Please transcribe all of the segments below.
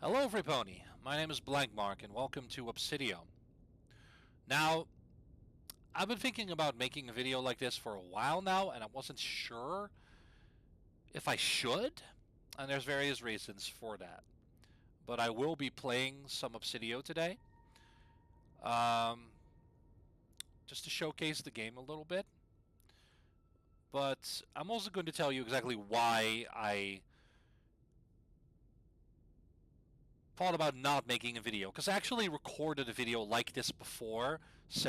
Hello, everybody. My name is Blancmark, and welcome to Obsideo. Now, I've been thinking about making a video like this for a while now, and I wasn't sure if I should, and there's various reasons for that. But I will be playing some Obsideo today, um, just to showcase the game a little bit. But I'm also going to tell you exactly why I thought about not making a video, because I actually recorded a video like this before I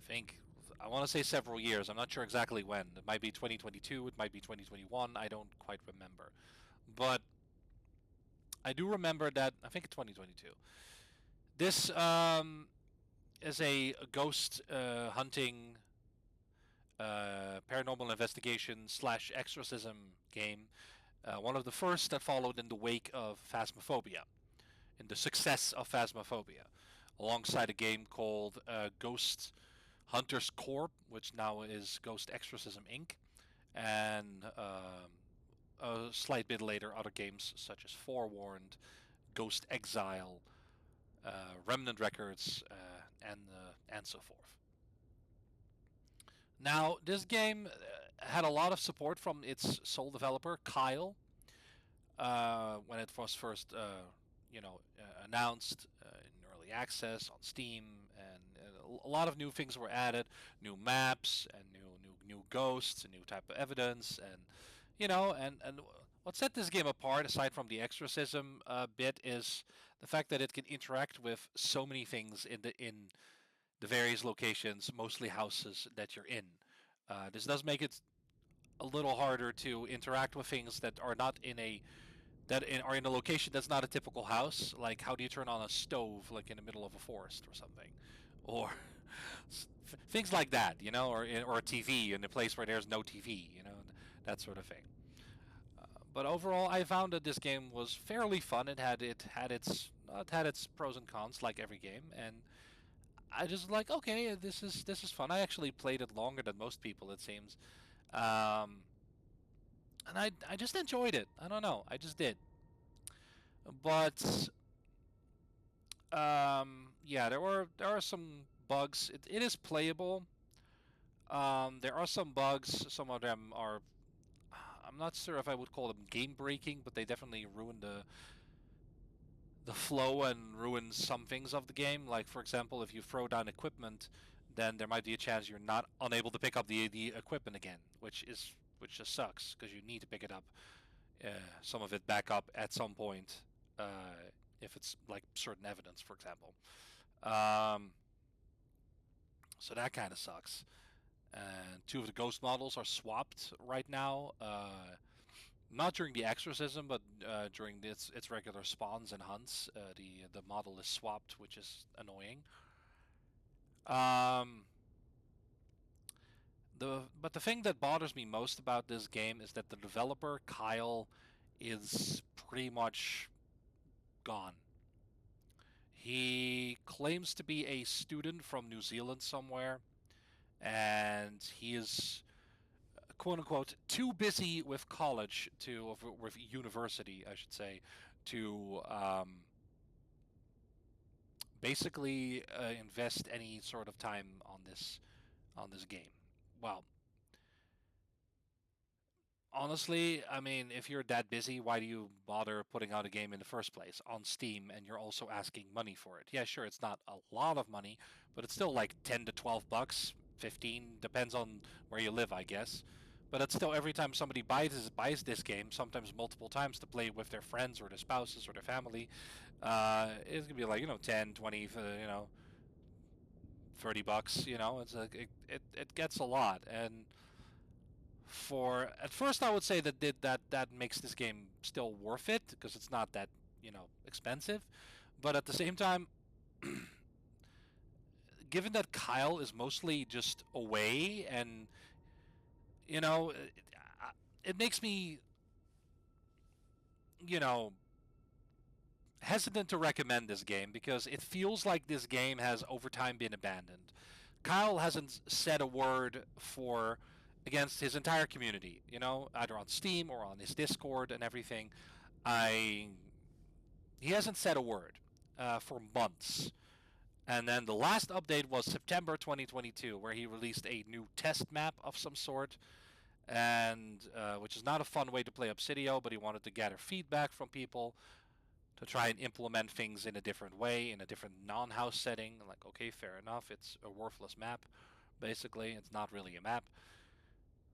think, I want to say several years. I'm not sure exactly when. It might be 2022, it might be 2021, I don't quite remember. But I do remember that, I think it's 2022. This is a ghost hunting, paranormal investigation slash exorcism game. One of the first that followed in the wake of Phasmophobia, in the success of Phasmophobia, alongside a game called Ghost Hunters Corp, which now is Ghost Exorcism Inc., and a slight bit later, other games such as Forewarned, Ghost Exile, Remnant Records, and so forth. Now, this game had a lot of support from its sole developer, Kyle, when it was first announced in early access on Steam, and a lot of new things were added, new maps and new ghosts, a new type of evidence, and what set this game apart, aside from the exorcism bit, is the fact that it can interact with so many things in the various locations, mostly houses that you're in. This does make it a little harder to interact with things that are not are in a location that's not a typical house. Like, how do you turn on a stove, like in the middle of a forest or something, or things like that, or a TV in a place where there's no TV, that sort of thing. But overall, I found that this game was fairly fun. It had its pros and cons, like every game, and I just like, okay, this is fun. I actually played it longer than most people, it seems. Um, and I just enjoyed it. I don't know, I just did. But yeah, there are some bugs. It is playable. There are some bugs. Some of them are. I'm not sure if I would call them game breaking, but they definitely ruin the flow and ruin some things of the game. Like, for example, if you throw down equipment, then there might be a chance you're not unable to pick up the equipment again, which just sucks because you need to pick it up, some of it back up at some point, if it's like certain evidence, for example. Um, so that kind of sucks. And two of the ghost models are swapped right now. Not during the exorcism, but during its regular spawns and hunts. The model is swapped, which is annoying. Um, but the thing that bothers me most about this game is that the developer Kyle is pretty much gone. He claims to be a student from New Zealand somewhere, and he is, quote unquote, too busy with college with university, I should say, to basically invest any sort of time on this game. Well, honestly, I mean, if you're that busy, why do you bother putting out a game in the first place on Steam, and you're also asking money for it? Yeah, sure, it's not a lot of money, but it's still like 10 to 12 bucks, 15, depends on where you live, I guess. But it's still, every time somebody buys this game, sometimes multiple times, to play with their friends or their spouses or their family, it's gonna be like, 10, 20, 30 bucks. It's like it gets a lot. And for, at first, I would say that makes this game still worth it because it's not that, expensive. But at the same time, given that Kyle is mostly just away, and it makes me, you know hesitant to recommend this game because it feels like this game has over time been abandoned. Kyle hasn't said a word for against his entire community, either on Steam or on his Discord and everything. I He hasn't said a word for months. And then the last update was September 2022, where he released a new test map of some sort, and which is not a fun way to play Obsideo, but he wanted to gather feedback from people to try and implement things in a different way, in a different non-house setting. Like, okay, fair enough, it's a worthless map, basically. It's not really a map,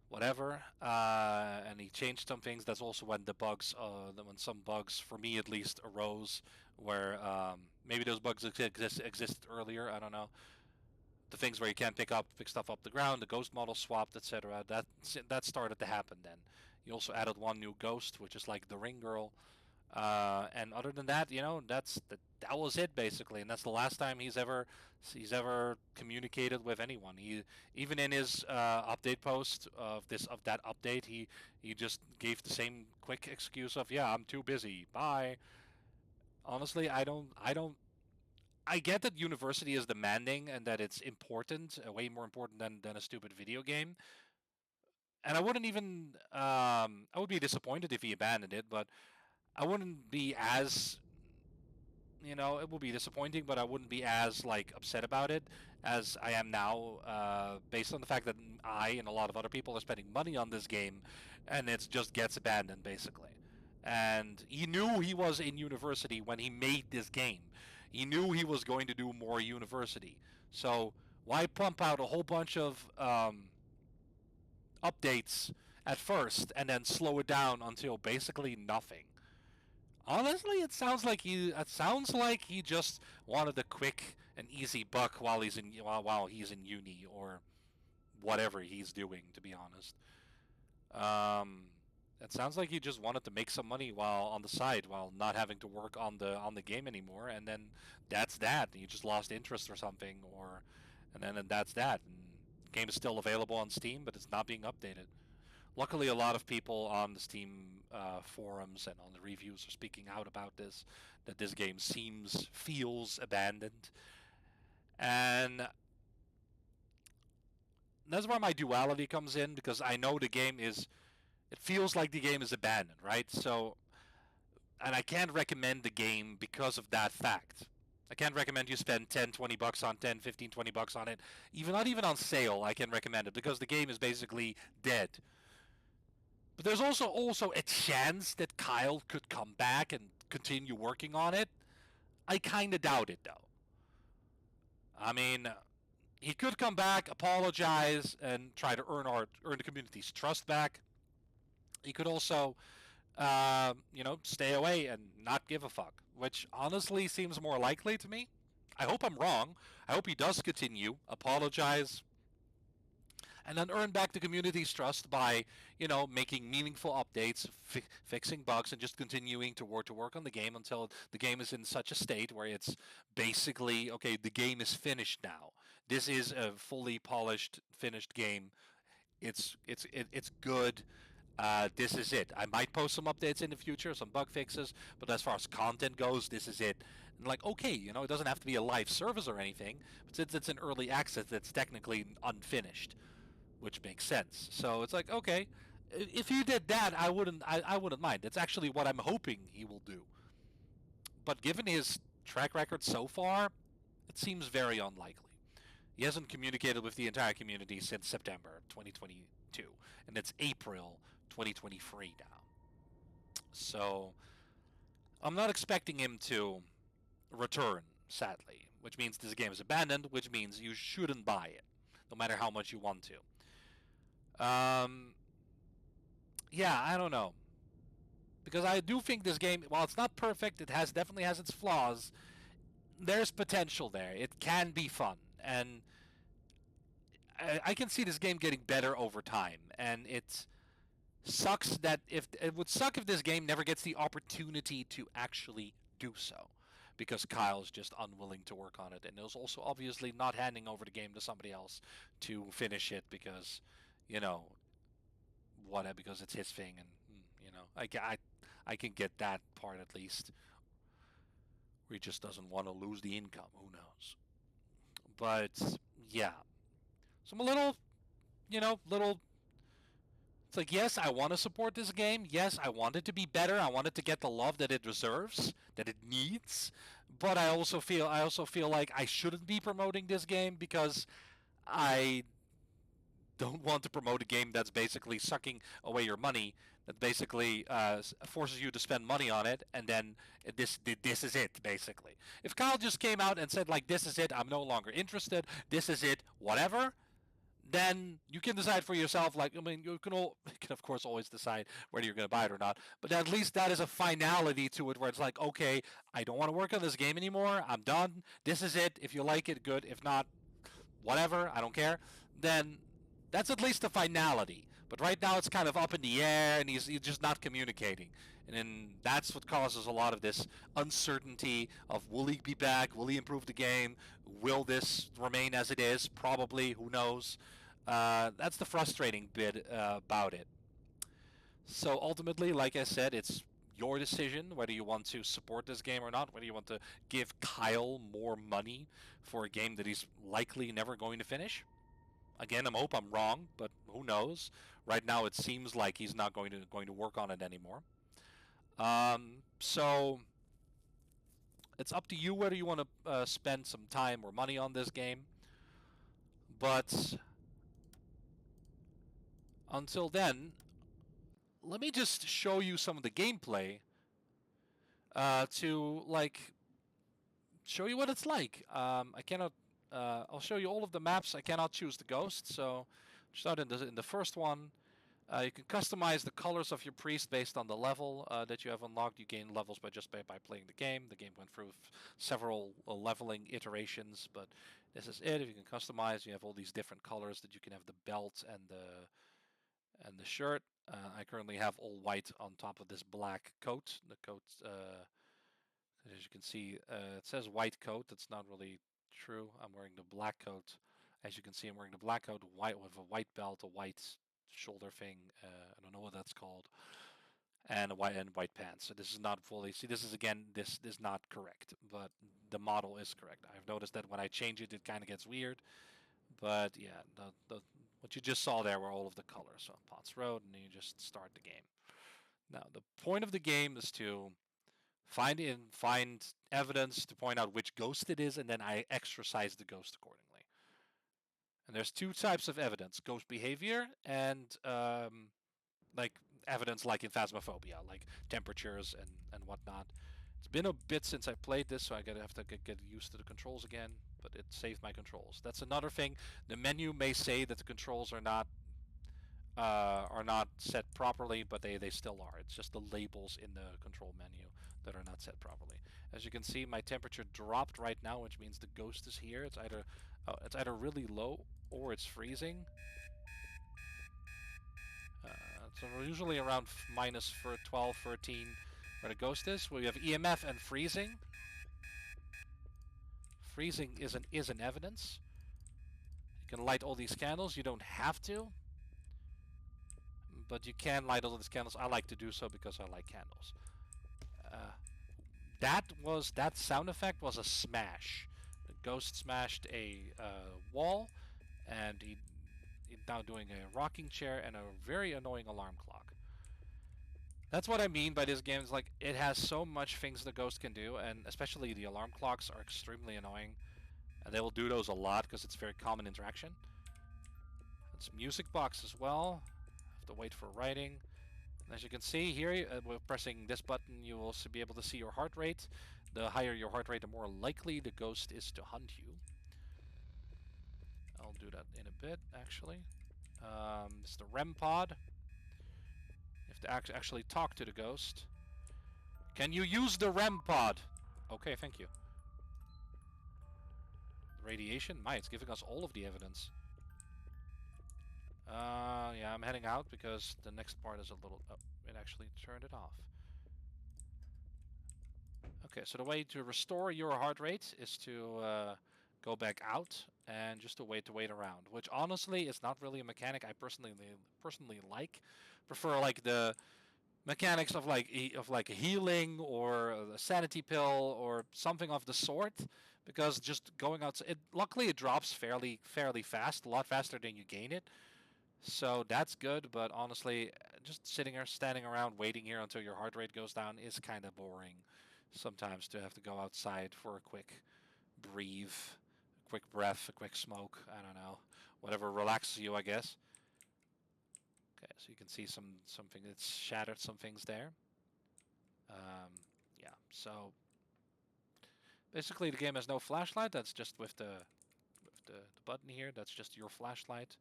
whatever. And he changed some things. That's also when the bugs, when some bugs, for me at least, arose, where maybe those bugs existed earlier. I don't know. The things where you can't pick stuff up the ground, the ghost model swapped, etc. That started to happen then. You also added one new ghost, which is like the ring girl. And other than that, that was it basically, and that's the last time he's ever communicated with anyone. He even in his update post of that update, he just gave the same quick excuse of, yeah, I'm too busy, bye. Honestly, I get that university is demanding and that it's important, way more important than a stupid video game. And I would be disappointed if he abandoned it, but I wouldn't be as, it would be disappointing, but I wouldn't be as like upset about it as I am now, based on the fact that I and a lot of other people are spending money on this game, and it just gets abandoned basically. And he knew he was in university when he made this game. He knew he was going to do more university. So why pump out a whole bunch of updates at first and then slow it down until basically nothing? Honestly, it sounds like he just wanted a quick and easy buck while he's in uni or whatever he's doing. To be honest, um, it sounds like he just wanted to make some money while on the side, while not having to work on the game anymore. And then that's that. You just lost interest or something, and then that's that. And the game is still available on Steam, but it's not being updated. Luckily, a lot of people on the Steam forums and on the reviews are speaking out about this, that this game feels abandoned. And that's where my duality comes in, because I know it feels like the game is abandoned, right? So, and I can't recommend the game because of that fact. I can't recommend you spend 10, 20 bucks on 10, 15, 20 bucks on it. Not even on sale, I can recommend it because the game is basically dead. But there's also a chance that Kyle could come back and continue working on it. I kind of doubt it though. I mean, he could come back, apologize, and try to earn the community's trust back. He could also, stay away and not give a fuck, which honestly seems more likely to me. I hope I'm wrong. I hope he does continue, apologize, and then earn back the community's trust by, making meaningful updates, fixing bugs, and just continuing to work on the game until the game is in such a state where it's basically, okay, the game is finished now. This is a fully polished, finished game. It's good. This is it. I might post some updates in the future, some bug fixes, but as far as content goes, this is it. And like, okay, it doesn't have to be a live service or anything, but since it's an early access, it's technically unfinished, which makes sense. So it's like, okay, if he did that, I wouldn't mind. It's actually what I'm hoping he will do. But given his track record so far, it seems very unlikely. He hasn't communicated with the entire community since September 2022, and it's April 2023 now. So I'm not expecting him to return, sadly, which means this game is abandoned, which means you shouldn't buy it, no matter how much you want to. Yeah, I don't know. Because I do think this game, while it's not perfect, it definitely has its flaws. There's potential there. It can be fun, and I can see this game getting better over time. And it would suck if this game never gets the opportunity to actually do so, because Kyle's just unwilling to work on it, and is also obviously not handing over the game to somebody else to finish it because, you know, because it's his thing, and I can get that part at least. Where he just doesn't want to lose the income. Who knows? But yeah, so I'm a little It's like, yes, I want to support this game. Yes, I want it to be better. I want it to get the love that it deserves, that it needs. But I also feel like I shouldn't be promoting this game because I don't want to promote a game that's basically sucking away your money, that basically forces you to spend money on it, and then this is it basically. If Kyle just came out and said like, this is it, I'm no longer interested, this is it, whatever, then you can decide for yourself. Like, I mean, you can of course always decide whether you're going to buy it or not. But at least that is a finality to it, where it's like, okay, I don't want to work on this game anymore. I'm done. This is it. If you like it, good. If not, whatever. I don't care. Then that's at least a finality. But right now it's kind of up in the air, and he's just not communicating. And then that's what causes a lot of this uncertainty of, will he be back? Will he improve the game? Will this remain as it is? Probably. Who knows? That's the frustrating bit about it. So ultimately, like I said, it's your decision whether you want to support this game or not, whether you want to give Kyle more money for a game that he's likely never going to finish. Again, I hope I'm wrong, but who knows? Right now, it seems like he's not going to work on it anymore. So it's up to you whether you want to spend some time or money on this game. But until then, let me just show you some of the gameplay to like show you what it's like. I cannot. I'll show you all of the maps. I cannot choose the ghost, so start in the first one. You can customize the colors of your priest based on the level that you have unlocked. You gain levels by playing the game. The game went through several leveling iterations, but this is it. If you can customize, you have all these different colors that you can have the belt and the shirt. I currently have all white on top of this black coat. The coat, as you can see, it says white coat. That's not really true. I'm wearing the black coat. As you can see, I'm wearing the black coat, white with a white belt, a white shoulder thing. I don't know what that's called, and white pants. So this is not fully. See, this is not correct, but the model is correct. I've noticed that when I change it, it kind of gets weird. But yeah, what you just saw there were all of the colors. So Potts Road, and then you just start the game. Now the point of the game is to find evidence to point out which ghost it is, and then I exorcise the ghost accordingly. And there's two types of evidence: ghost behavior and like evidence like in Phasmophobia, like temperatures and whatnot. It's been a bit since I played this, so I have to get used to the controls again, but it saved my controls. That's another thing. The menu may say that the controls are not set properly, but they still are. It's just the labels in the control menu that are not set properly. As you can see, my temperature dropped right now, which means the ghost is here. It's either really low or it's freezing. So we're usually around minus 12, 13 where the ghost is. We have EMF and freezing. Freezing is an evidence. You can light all these candles. You don't have to, but you can light all these candles. I like to do so because I like candles. That sound effect was a smash. The ghost smashed a wall, and he's now doing a rocking chair and a very annoying alarm clock. That's what I mean by this game. Is like, it has so much things the ghost can do, and especially the alarm clocks are extremely annoying. And they will do those a lot because it's very common interaction. It's music box as well. Have to wait for writing. And as you can see here, with pressing this button, you will also be able to see your heart rate. The higher your heart rate, the more likely the ghost is to hunt you. I'll do that in a bit, actually. This is the REM pod. You have to actually talk to the ghost. Can you use the REM pod? Okay, thank you. Radiation? My, it's giving us all of the evidence. Yeah, I'm heading out because the next part is a little... Oh, it actually turned it off. Okay, so the way to restore your heart rate is to go back out and just to wait around. Which honestly is not really a mechanic I personally like. Prefer like the mechanics of like a healing or a sanity pill or something of the sort. Because just going out, luckily it drops fairly fast, a lot faster than you gain it. So that's good, but honestly, just sitting here, standing around, waiting here until your heart rate goes down is kind of boring. Sometimes to have to go outside for a quick breathe, a quick breath, a quick smoke. I don't know, whatever relaxes you, I guess. Okay, so you can see something that's shattered some things there. Yeah, so basically the game has no flashlight. That's just with the button here. That's just your flashlight.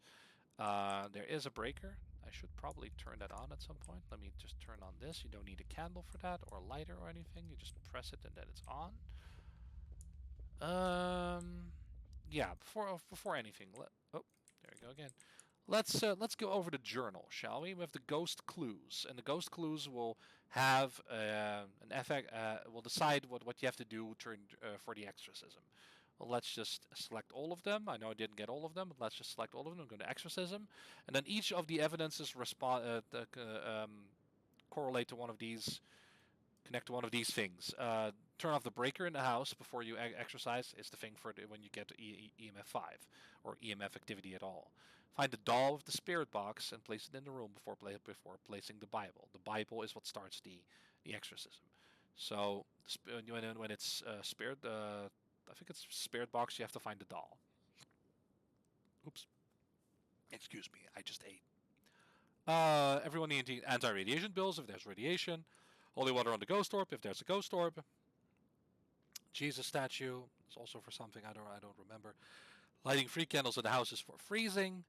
There is a breaker. I should probably turn that on at some point. Let me just turn on this. You don't need a candle for that or a lighter or anything. You just press it and then it's on. Yeah. Before anything, oh, there we go again. Let's go over the journal, shall we? We have the ghost clues, and the ghost clues will have an effect. Will decide what you have to do for the exorcism. Well, let's just select all of them. I know I didn't get all of them, but let's just select all of them. Go to exorcism, and then each of the evidences correlate to one of these, connect to one of these things. Turn off the breaker in the house before you exercise is the thing for when you get EMF 5 or EMF activity at all. Find the doll with the spirit box and place it in the room before placing the Bible. The Bible is what starts the exorcism. So when it's spirit, I think it's spirit box. You have to find the doll. Oops, excuse me. I just ate. Everyone needs anti-radiation bills if there's radiation. Holy water on the ghost orb if there's a ghost orb. Jesus statue is also for something I don't remember. Lighting 3 candles in the house is for freezing.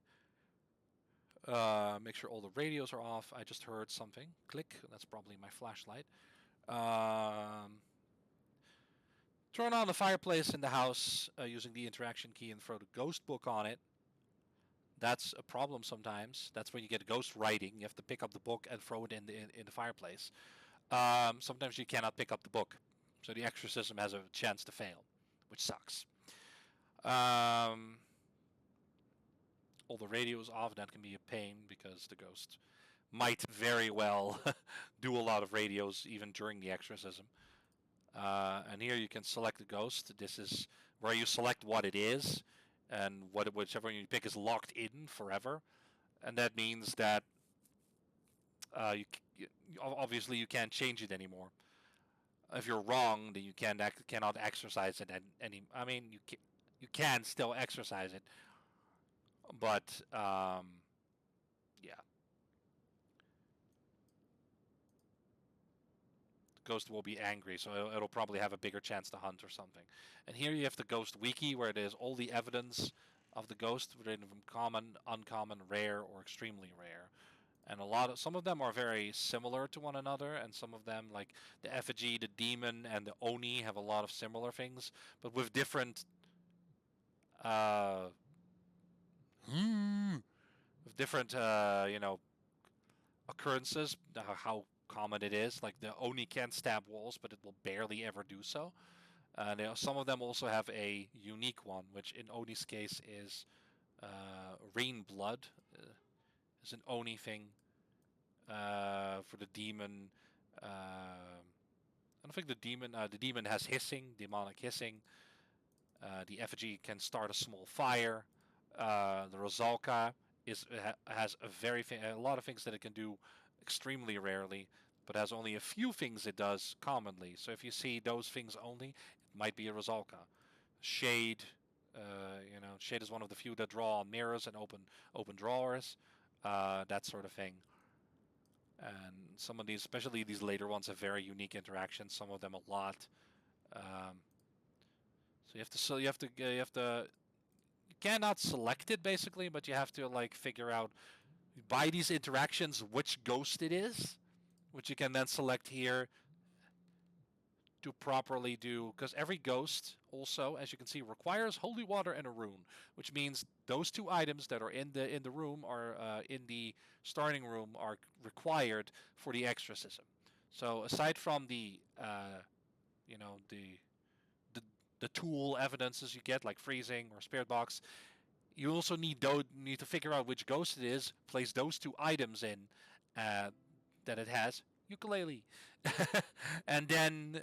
Make sure all the radios are off. I just heard something click. That's probably my flashlight. Turn on the fireplace in the house using the interaction key and throw the ghost book on it. That's a problem sometimes. That's when you get ghost writing. You have to pick up the book and throw it in the fireplace. Sometimes you cannot pick up the book, so the exorcism has a chance to fail, which sucks. All the radios off. That can be a pain because the ghost might very well do a lot of radios even during the exorcism. And here you can select the ghost. This is where you select what it is, and whichever one you pick is locked in forever. And that means that obviously you can't change it anymore. If you're wrong, then you cannot exercise it any. I mean, you can still exercise it, but yeah, the ghost will be angry, so it'll probably have a bigger chance to hunt or something. And here you have the ghost wiki, where there's all the evidence of the ghost, written from common, uncommon, rare, or extremely rare. And some of them are very similar to one another, and some of them, like the effigy, the demon, and the oni, have a lot of similar things, but with different uh, occurrences. How common it is. Like the oni can stab walls, but it will barely ever do so. Some of them also have a unique one, which in Oni's case is rain blood. Is an Oni thing. For the demon, I don't think the demon has hissing, demonic hissing. The effigy can start a small fire. The Rosalka has a lot of things that it can do extremely rarely, but has only a few things it does commonly. So if you see those things only, it might be a Rosalka. Shade, Shade is one of the few that draw on mirrors and open drawers, that sort of thing. And some of these, especially these later ones, have very unique interactions. Some of them a lot. So you cannot select it basically, but you have to like figure out by these interactions which ghost it is, which you can then select here to properly do, because every ghost also, as you can see, requires holy water and a rune, which means those 2 items that are in the room are in the starting room are required for the exorcism. So aside from the you know the tool evidences you get like freezing or spirit box, you also need to figure out which ghost it is, place those 2 items in that it has, ukulele, and then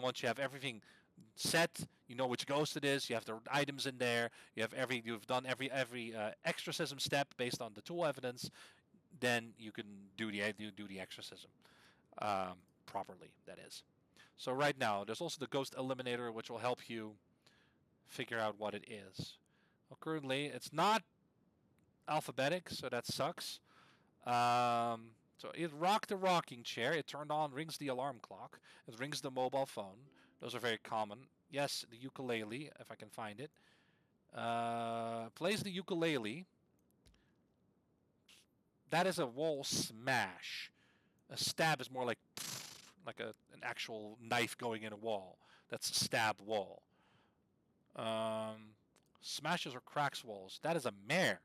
once you have everything set. You know which ghost it is. You have the items in there. You've done every exorcism step based on the tool evidence. Then you can do the exorcism properly. That is. So right now, there's also the ghost eliminator, which will help you figure out what it is. Well, currently, it's not alphabetic, so that sucks. So it rocked the rocking chair. It turned on, rings the alarm clock. It rings the mobile phone. Those are very common. Yes, the ukulele, if I can find it. Plays the ukulele. That is a wall smash. A stab is more like an actual knife going in a wall. That's a stab wall. Smashes or cracks walls. That is a mare.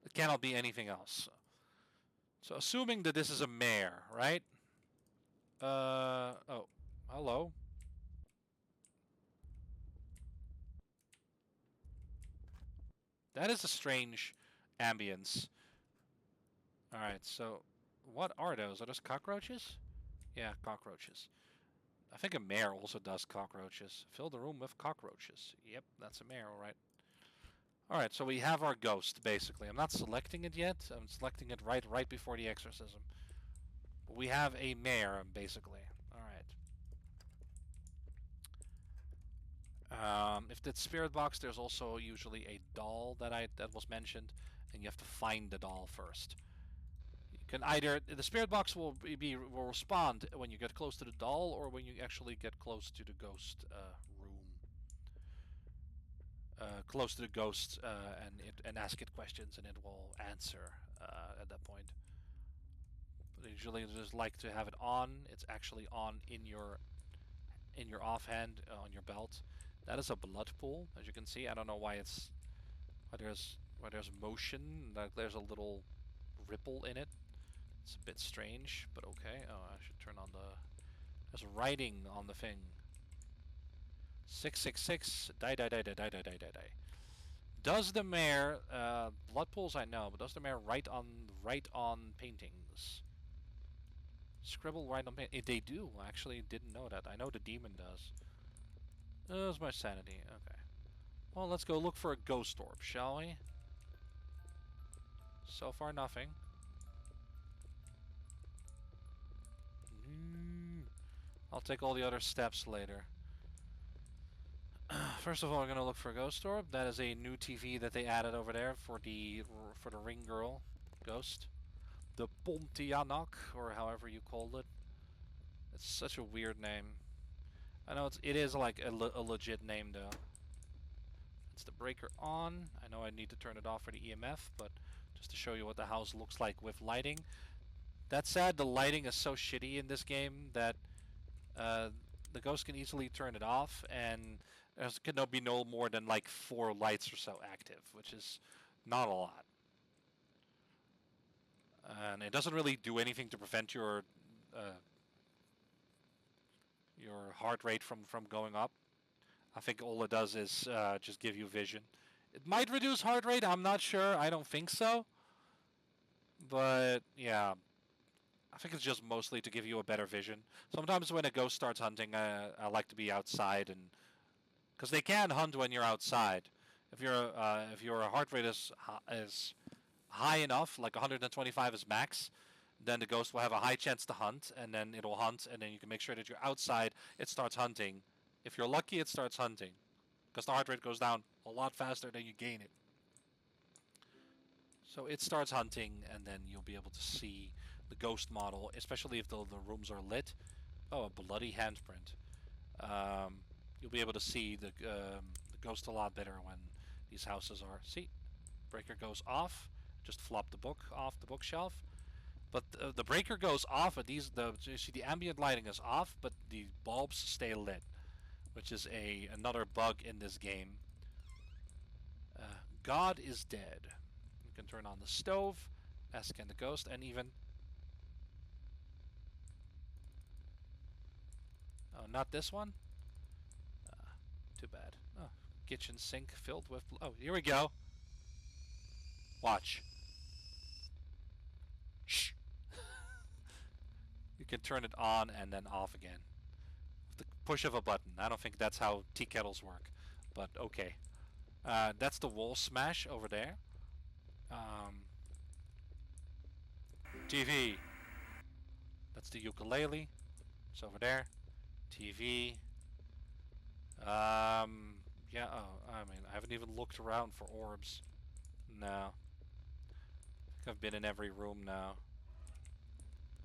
It cannot be anything else. So assuming that this is a mare, right? Oh, hello. That is a strange ambience. Alright, so what are those? Are those cockroaches? Yeah, cockroaches. I think a mare also does cockroaches. Fill the room with cockroaches. Yep, that's a mare, alright. Alright, so we have our ghost, basically. I'm not selecting it yet. I'm selecting it right before the exorcism. But we have a mare, basically. Alright. If it's spirit box, there's also usually a doll that was mentioned, and you have to find the doll first. You can either the spirit box will respond when you get close to the doll, or when you actually get close to the ghost room, close to the ghost, and ask it questions, and it will answer at that point. But usually, just like to have it on. It's actually on in your offhand on your belt. That is a blood pool, as you can see. I don't know why there's motion. Like there's a little ripple in it. It's a bit strange, but okay. Oh, I should turn on there's writing on the thing. 666 die die die die die die die die die. Does the mare blood pools? I know, but does the mare write on paintings? Scribble right on paint. They do. I actually didn't know that. I know the demon does. There's my sanity. Okay. Well, let's go look for a ghost orb, shall we? So far, nothing. I'll take all the other steps later. First of all, we're gonna look for a ghost orb. That is a new TV that they added over there for the ring girl ghost, the Pontianak, or however you called it. It's such a weird name. I know it is like a legit name though. It's the breaker on. I know I need to turn it off for the EMF, but just to show you what the house looks like with lighting. That said, the lighting is so shitty in this game that the ghost can easily turn it off, and there can be no more than like 4 lights or so active, which is not a lot. And it doesn't really do anything to prevent your heart rate from going up. I think all it does is just give you vision. It might reduce heart rate, I'm not sure. I don't think so. But yeah, I think it's just mostly to give you a better vision. Sometimes when a ghost starts hunting, I like to be outside, and because they can hunt when you're outside. If your heart rate is high enough, like 125 is max, then the ghost will have a high chance to hunt, and then it'll hunt, and then you can make sure that you're outside. It starts hunting. If you're lucky, it starts hunting, because the heart rate goes down a lot faster than you gain it. So it starts hunting, and then you'll be able to see the ghost model, especially if the rooms are lit. Oh, a bloody handprint. You'll be able to see the ghost a lot better when these houses are. See, breaker goes off. Just flop the book off the bookshelf. But the breaker goes off, but you see the ambient lighting is off, but the bulbs stay lit, which is another bug in this game. God is dead. You can turn on the stove, as can the ghost, and even... Oh, not this one? Too bad. Oh, kitchen sink filled with... Oh, here we go. Watch. Shh. You can turn it on and then off again. With the push of a button. I don't think that's how tea kettles work, but okay. That's the wall smash over there. TV. That's the ukulele. It's over there. TV. Yeah. Oh, I mean, I haven't even looked around for orbs. No. I think I've been in every room now.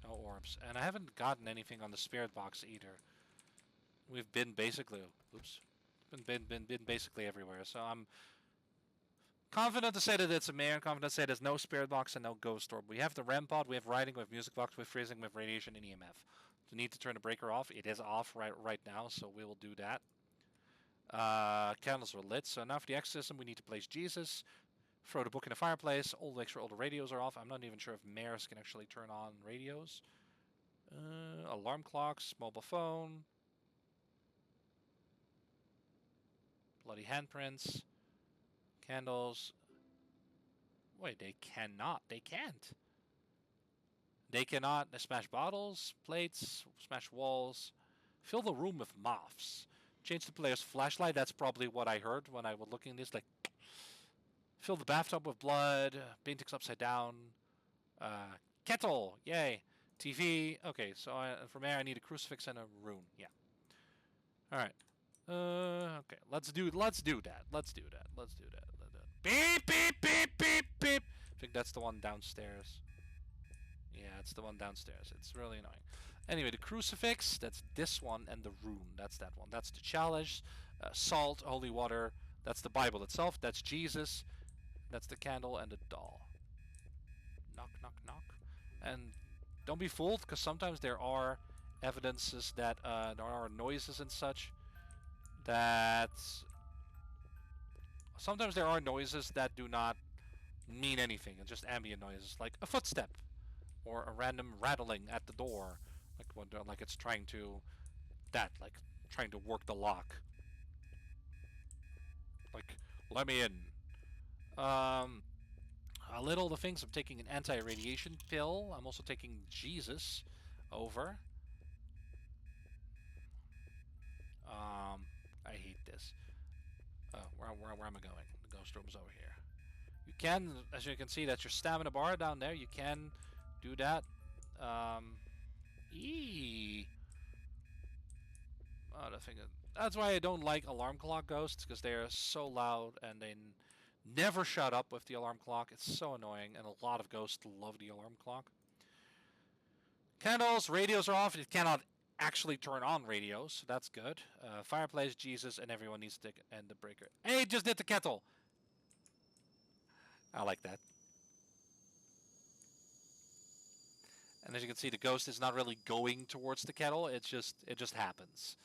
No orbs, and I haven't gotten anything on the spirit box either. We've been basically, oops, been basically everywhere. So I'm confident to say that it's a mare. Confident to say there's no spirit box and no ghost orb. We have the REM pod, we have writing, we have music box, we have freezing, we have radiation and EMF. We need to turn the breaker off. It is off right now, so we will do that. Candles are lit. So now for the exorcism, we need to place Jesus. Throw the book in the fireplace. Make sure all the radios are off. I'm not even sure if mares can actually turn on radios. Alarm clocks, mobile phone. Bloody handprints. Candles. Wait, they cannot. They can't. They cannot smash bottles, plates, smash walls. Fill the room with moths. Change the player's flashlight. That's probably what I heard when I was looking at this. Like, fill the bathtub with blood. Paintings upside down. Kettle. Yay. TV. Okay, so from there I need a crucifix and a rune. Yeah. All right. Okay. Let's do that. Let's do that. Beep beep beep beep beep. I think that's the one downstairs. Yeah, it's the one downstairs. It's really annoying. Anyway, the crucifix, that's this one, and the rune, that's that one. That's the chalice, salt, holy water, that's the Bible itself, that's Jesus, that's the candle, and the doll. Knock, knock, knock. And don't be fooled, because sometimes there are evidences that there are noises and such that... Sometimes there are noises that do not mean anything, and just ambient noises, like a footstep, or a random rattling at the door, like it's trying to trying to work the lock. Like, let me in. A little the things. I'm taking an anti-radiation pill. I'm also taking Jesus over. I hate this. Where am I going? The ghost room's over here. You can, as you can see, that's your stamina bar down there. You can do that. Oh, the thing. That's why I don't like alarm clock ghosts, because they are so loud and they never shut up with the alarm clock. It's so annoying, and a lot of ghosts love the alarm clock. Candles, radios are off. It cannot actually turn on radios, so that's good. Fireplace, Jesus, and everyone needs to end the breaker. Hey, it just did the kettle. I like that. And as you can see, the ghost is not really going towards the kettle. It just happens.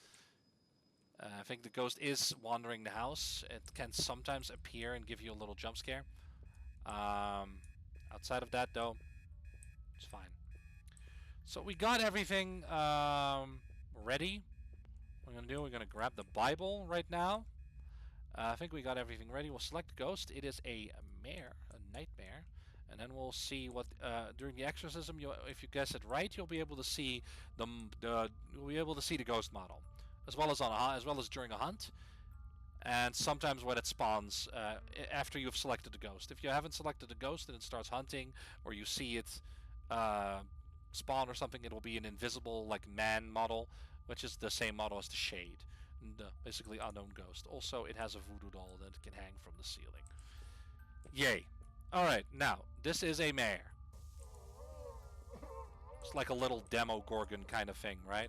I think the ghost is wandering the house. It can sometimes appear and give you a little jump scare. Outside of that, though, it's fine. So we got everything ready. What we're going to do, we're going to grab the Bible right now. I think we got everything ready. We'll select the ghost. It is a mare, a nightmare. And then we'll see what during the exorcism. If you guess it right, you'll be able to see you'll be able to see the ghost model, as well as during a hunt, and sometimes when it spawns after you've selected the ghost. If you haven't selected the ghost and it starts hunting, or you see it spawn or something, it will be an invisible man model, which is the same model as the shade, the basically unknown ghost. Also, it has a voodoo doll that can hang from the ceiling. Yay. Alright, now, this is a mare. It's like a little demo Gorgon kind of thing, right?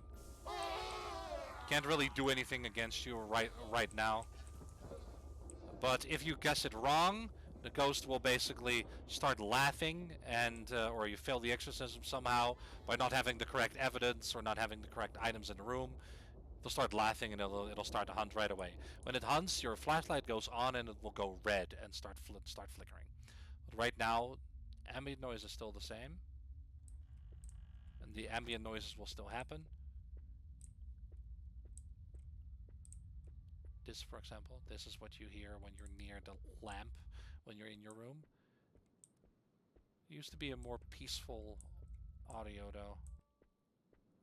Can't really do anything against you right now. But if you guess it wrong, the ghost will basically start laughing, and or you fail the exorcism somehow by not having the correct evidence or not having the correct items in the room. It'll start laughing and it'll start to hunt right away. When it hunts, your flashlight goes on and it will go red and start flickering. But right now, ambient noise is still the same, and the ambient noises will still happen. This, for example, this is what you hear when you're near the lamp, when you're in your room. It used to be a more peaceful audio, though.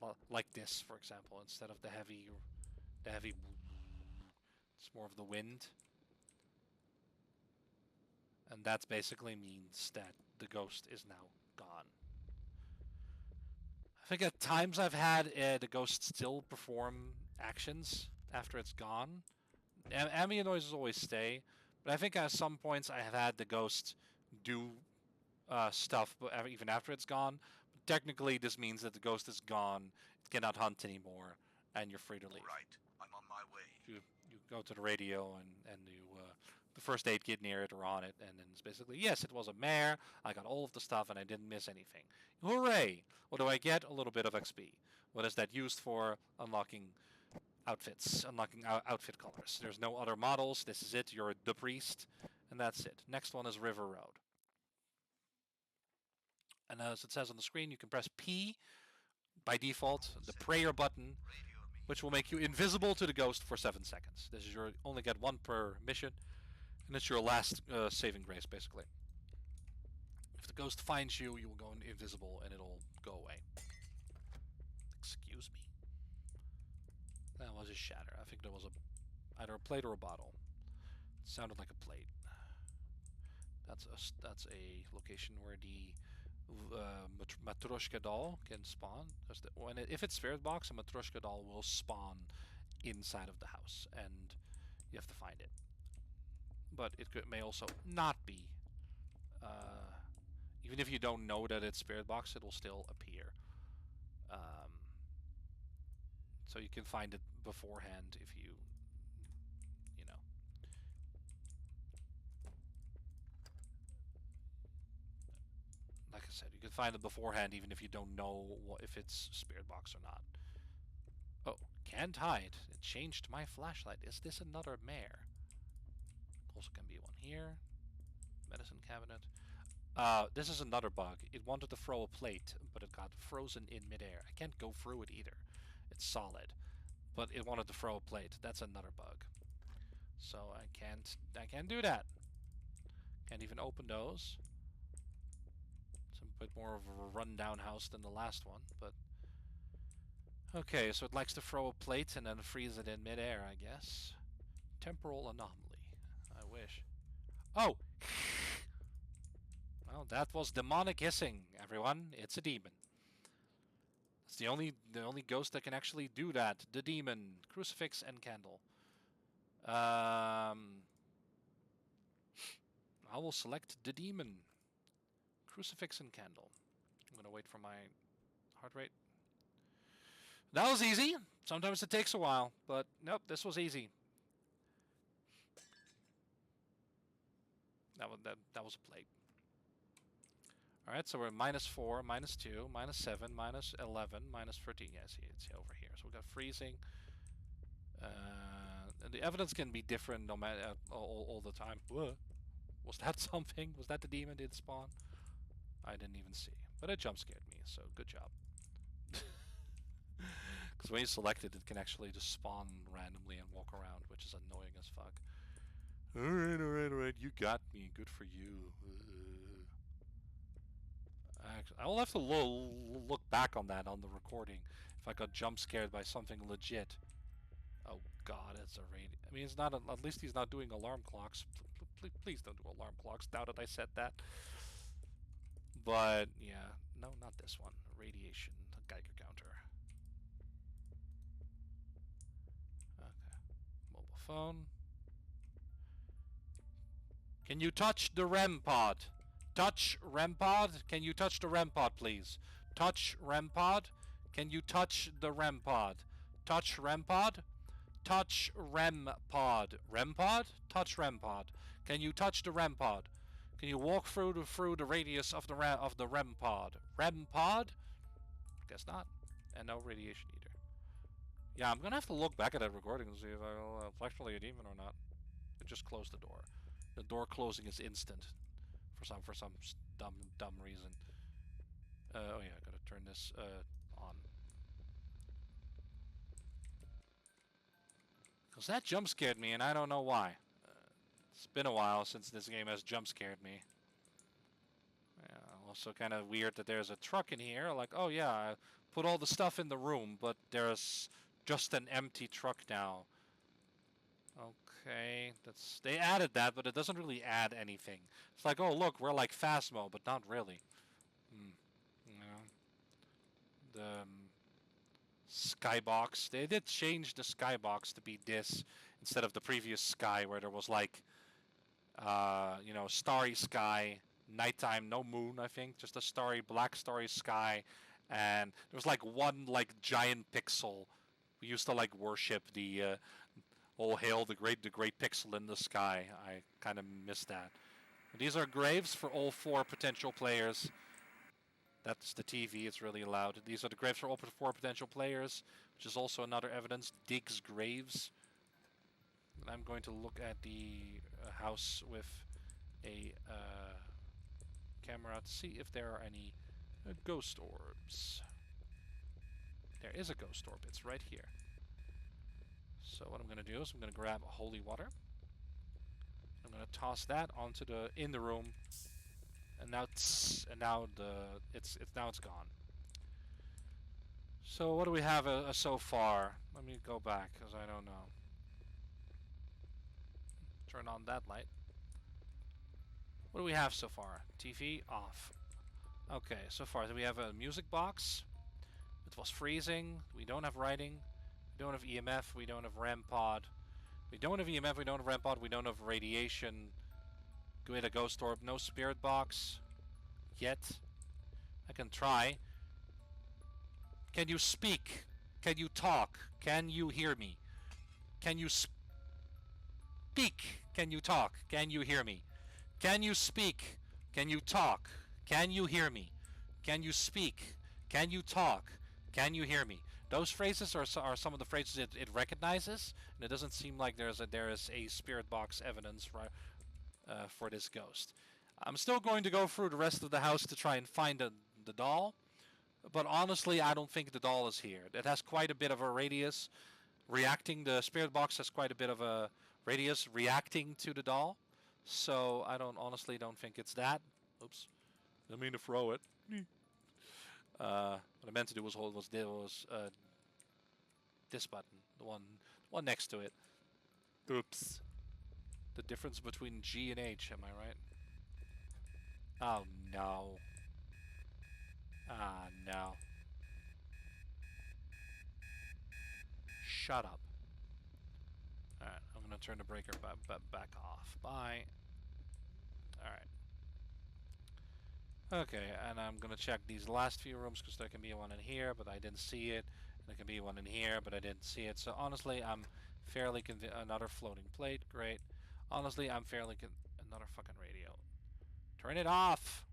Well, like this, for example, instead of the heavy The heavy. It's more of the wind, and that basically means that the ghost is now gone. I think at times I've had the ghost still perform actions after it's gone. Ambient noises always stay, but I think at some points I have had the ghost do stuff, but even after it's gone. Technically, this means that the ghost is gone. It cannot hunt anymore, and you're free to leave. Right, I'm on my way. You go to the radio and you the first aid kit near it or on it, and then it's basically yes, it was a mare. I got all of the stuff and I didn't miss anything. Hooray! What do I get? A little bit of XP. What is that used for? Unlocking outfits, unlocking outfit colors. There's no other models. This is it. You're the priest, and that's it. Next one is River Road. And as it says on the screen, you can press P by default, the prayer button, which will make you invisible to the ghost for 7 seconds. This is your only get one per mission, and it's your last saving grace, basically. If the ghost finds you, you will go invisible, and it'll go away. Excuse me. That was a shatter. I think there was either a plate or a bottle. It sounded like a plate. That's a location where the Matryoshka doll can spawn. If it's spirit box, a Matryoshka doll will spawn inside of the house, and you have to find it. But it may also not be. Even if you don't know that it's spirit box, it will still appear. So you can find it beforehand if you know. Like I said, you can find it beforehand even if you don't know if it's spirit box or not. Oh, can't hide. It changed my flashlight. Is this another mare? Also can be one here. Medicine cabinet. This is another bug. It wanted to throw a plate, but it got frozen in midair. I can't go through it either. It's solid. But it wanted to throw a plate. That's another bug. So I can't do that. Can't even open those. It's a bit more of a rundown house than the last one, but okay, so it likes to throw a plate and then freeze it in midair, I guess. Temporal anomaly. I wish. Oh! Well, that was demonic hissing, everyone. It's a demon. It's the only ghost that can actually do that. The demon. Crucifix and candle. I will select the demon. Crucifix and candle. I'm gonna wait for my heart rate. That was easy. Sometimes it takes a while, but nope, this was easy. That was a plate. All right, so we're -4, -2, -7, -11, -13. Yeah, see, it's over here. So we got freezing. And the evidence can be different no matter all the time. Whoa. Was that something? Was that the demon did spawn? I didn't even see, but it jump scared me. So good job. Because when you select it, it can actually just spawn randomly and walk around, which is annoying as fuck. Alright, you got me. Good for you. I will have to look back on that on the recording if I got jump scared by something legit. Oh god, it's a raid. I mean, it's not. At least he's not doing alarm clocks. Please don't do alarm clocks. Now that I said that. But yeah, no, not this one. Radiation Geiger counter. Okay, mobile phone. Can you touch the REM pod? Touch REM pod? Can you touch the REM pod, please? Touch REM pod? Can you touch the REM pod? Touch REM pod? Touch REM pod. REM pod? Touch REM pod. Can you touch the REM pod? Can you walk through the radius of the REM pod? REM pod? Guess not. And no radiation either. Yeah, I'm gonna have to look back at that recording and see if it's actually a demon or not. It just closed the door. The door closing is instant for some dumb reason. Oh yeah, I gotta turn this on. Cause that jump scared me, and I don't know why. It's been a while since this game has jump scared me. Yeah, also kind of weird that there's a truck in here. Like, oh yeah, I put all the stuff in the room, but there's just an empty truck now. Okay, they added that, but it doesn't really add anything. It's like, oh look, we're like Phasmo, but not really. You know, the skybox. They did change the skybox to be this instead of the previous sky where there was like, you know, starry sky, nighttime, no moon. I think just a black starry sky, and there was like one like giant pixel. We used to like worship the. All hail the great pixel in the sky. I kind of miss that. These are graves for all 4 potential players. That's the TV, it's really loud. These are the graves for all 4 potential players, which is also another evidence. Digs graves. And I'm going to look at the house with a camera to see if there are any ghost orbs. There is a ghost orb, it's right here. So what I'm going to do is I'm going to grab holy water. I'm going to toss that onto in the room, and now it's gone. So what do we have so far? Let me go back because I don't know. Turn on that light. What do we have so far? TV off. Okay, so far we have a music box. It was freezing. We don't have writing. We don't have EMF. We don't have RAM pod. We don't have EMF. We don't have RAM pod. We don't have radiation. With a ghost orb. No spirit box. Yet. I can try. Can you speak? Can you talk? Can you hear me? Can you speak? Can you talk? Can you hear me? Can you speak? Can you talk? Can you hear me? Can you speak? Can you talk? Can you hear me? Those phrases are some of the phrases it recognizes, and it doesn't seem like there is a spirit box evidence for this ghost. I'm still going to go through the rest of the house to try and find the doll, but honestly, I don't think the doll is here. It has quite a bit of a radius. The spirit box has quite a bit of a radius reacting to the doll, so I honestly don't think it's that. Oops, didn't mean to throw it. What I meant to do was this button, the one next to it. Oops. The difference between G and H, am I right? Oh no. Ah no. Shut up. Alright, I'm gonna turn the breaker back off. Bye. Alright. Okay, and I'm gonna check these last few rooms because there can be one in here, but I didn't see it. And there can be one in here, but I didn't see it. So honestly, I'm fairly convinced. Another floating plate, great. Honestly, I'm fairly another fucking radio. Turn it off!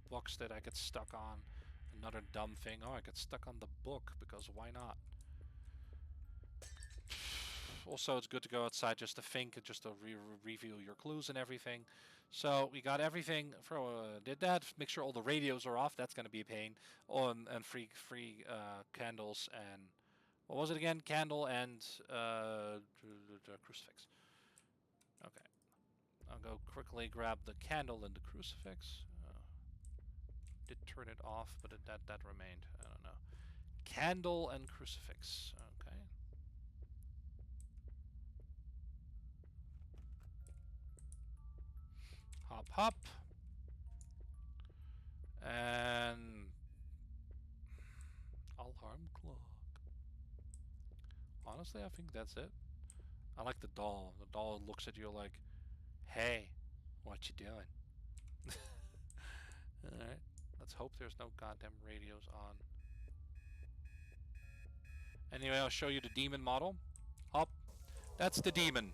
Books that I get stuck on. Another dumb thing. Oh, I get stuck on the book because why not? Also, it's good to go outside just to think and just to review your clues and everything. So we got everything. Did that. Make sure all the radios are off. That's gonna be a pain. Oh, and free candles and what was it again? Candle and crucifix. Okay, I'll go quickly grab the candle and the crucifix. Did turn it off, but that remained. I don't know. Candle and crucifix. Okay. Hop, hop. And alarm clock. Honestly, I think that's it. I like the doll. The doll looks at you like, hey, what you doing? Alright. Let's hope there's no goddamn radios on. Anyway, I'll show you the demon model. Hop. That's the demon.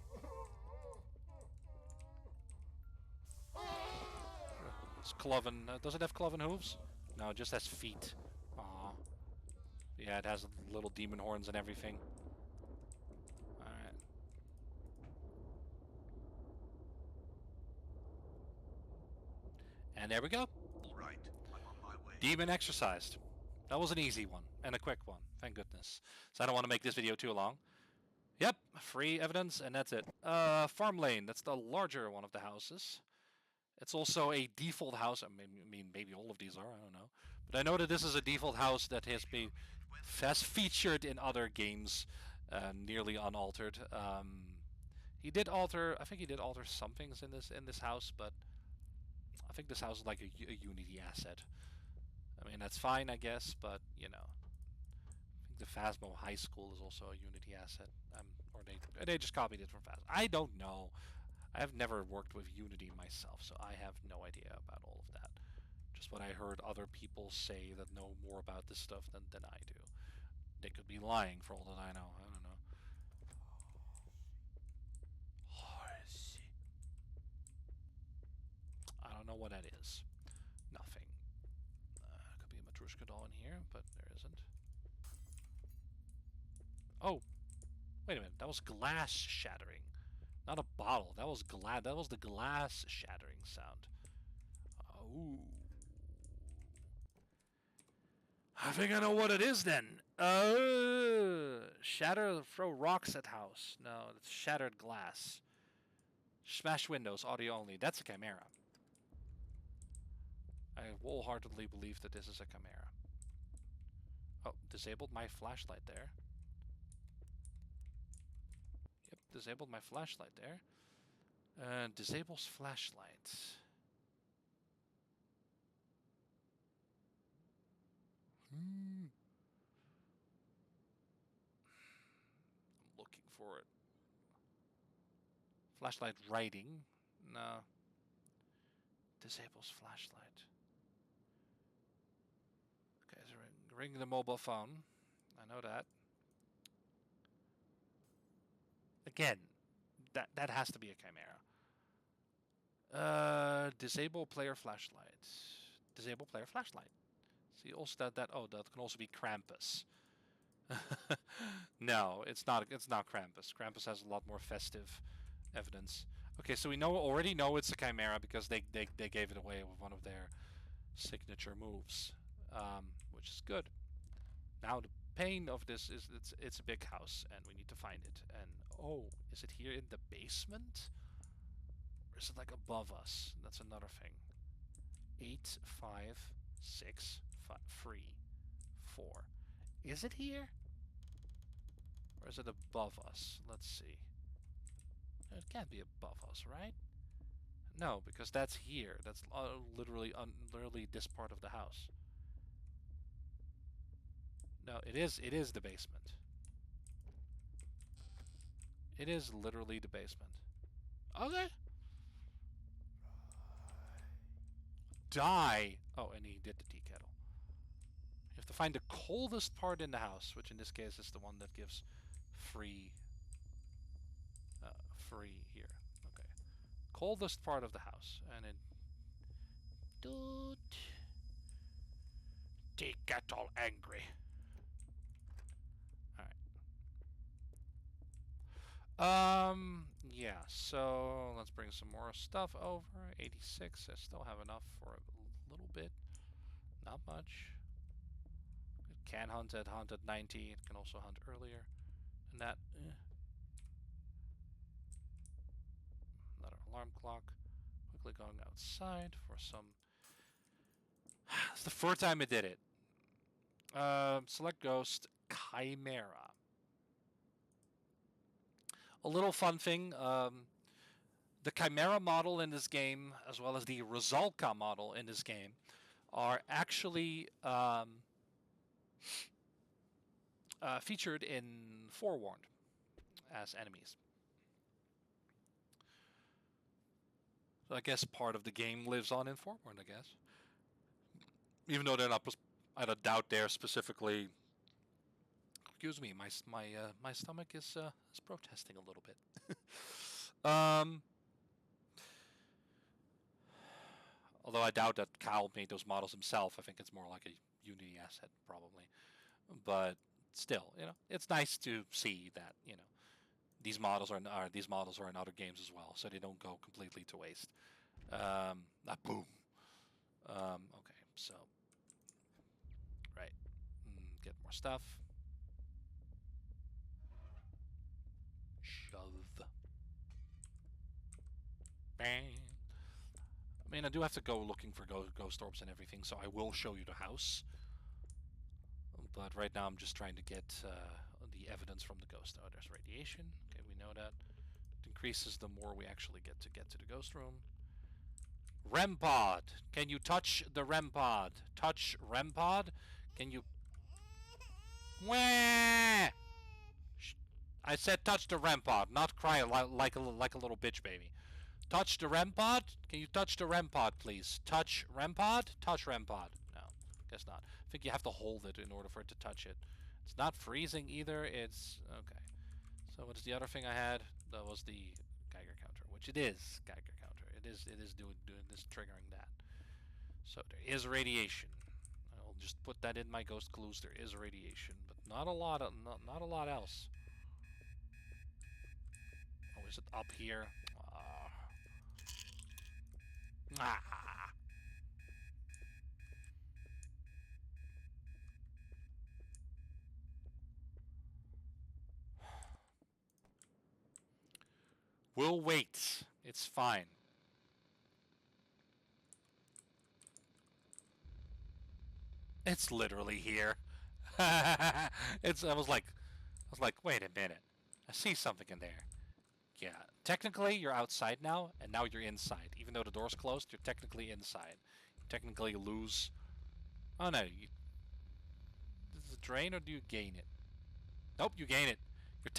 It's cloven. Does it have cloven hooves? No, it just has feet. Aww. Yeah, it has little demon horns and everything. Alright. And there we go. Right, I'm on my way. Demon exercised. That was an easy one, and a quick one. Thank goodness. So I don't want to make this video too long. Yep, free evidence, and that's it. Farm Lane, that's the larger one of the houses. It's also a default house. I mean, maybe all of these are, I don't know. But I know that this is a default house that has been When the has featured in other games, nearly unaltered. He did alter. I think he did alter some things in this house, but I think this house is like a Unity asset. I mean, that's fine, I guess, but you know, I think the Phasmo High School is also a Unity asset. Or they just copied it from Phasmo. I don't know. I have never worked with Unity myself, so I have no idea about all of that. Just what I heard other people say that know more about this stuff than I do. They could be lying for all that I know. I don't know. I don't know what that is. Nothing. Could be a Matryoshka doll in here, but there isn't. Oh, wait a minute. That was glass shattering. Not a bottle. That was glass. That was the glass shattering sound. Ooh. I think I know what it is then. Shatter, throw rocks at house. No, it's shattered glass. Smash windows, audio only. That's a chimera. I wholeheartedly believe that this is a chimera. Oh, disabled my flashlight there. Yep, disabled my flashlight there. Disables flashlight. I'm looking for it. Flashlight writing. No. Disables flashlight. Okay, so ring the mobile phone. I know that. Again, that has to be a chimera. Disable player flashlight. Disable player flashlight. See, also that that can also be Krampus. No, it's not. It's not Krampus. Krampus has a lot more festive evidence. Okay, so we already know it's a chimera because they gave it away with one of their signature moves, which is good. Now the pain of this is it's a big house and we need to find it. And oh, is it here in the basement? Or is it like above us? That's another thing. 8, 5, 6, 5, 3, 4. Is it here? Or is it above us? Let's see. It can't be above us, right? No, because that's here. That's literally this part of the house. No, it is. It is the basement. It is literally the basement. Okay. Die. Oh, and he did the tea kettle. You have to find the coldest part in the house, which in this case is the one that gives free. Free here. Okay. Coldest part of the house, and then. Dude. Tea kettle angry. Yeah, so let's bring some more stuff over. 86, I still have enough for a little bit. Not much. It can hunt at 90. It can also hunt earlier. And that, Another alarm clock. Quickly going outside for some. It's the first time it did it. Select Ghost Chimera. A little fun thing. The Chimera model in this game, as well as the Rosalka model in this game, are actually featured in Forewarned as enemies. So I guess part of the game lives on in Forewarned, I guess. Even though they're not, I don't doubt they're specifically. Excuse me, my stomach is protesting a little bit. Although I doubt that Kyle made those models himself. I think it's more like a Unity asset, probably. But still, it's nice to see that these models are in other games as well, so they don't go completely to waste. Boom. Okay, so right, get more stuff. Shove. Bang. I I mean, I do have to go looking for ghost orbs and everything, so I will show you the house. But right now I'm just trying to get the evidence from the ghost. Oh, there's radiation. Okay, we know that. It increases the more we actually get to the ghost room. REM pod. Can you touch the REM pod? Touch REM pod? Can you... Wah! I said touch the REM pod, not cry like a little bitch baby. Touch the REM pod? Can you touch the REM pod, please? Touch REM pod? Touch REM pod. No, guess not. I think you have to hold it in order for it to touch it. It's not freezing either. It's... Okay. So what is the other thing I had? That was the Geiger counter, which it is Geiger counter. It is doing this, triggering that. So there is radiation. I'll just put that in my ghost clues. There is radiation, but not a lot not a lot else. Oh, is it up here? Ah. We'll wait. It's fine. It's literally here. I was like, wait a minute. I see something in there. Yeah, technically you're outside now, and now you're inside. Even though the door's closed, you're technically inside. You technically lose. Oh no, does it drain or do you gain it? Nope, you gain it. You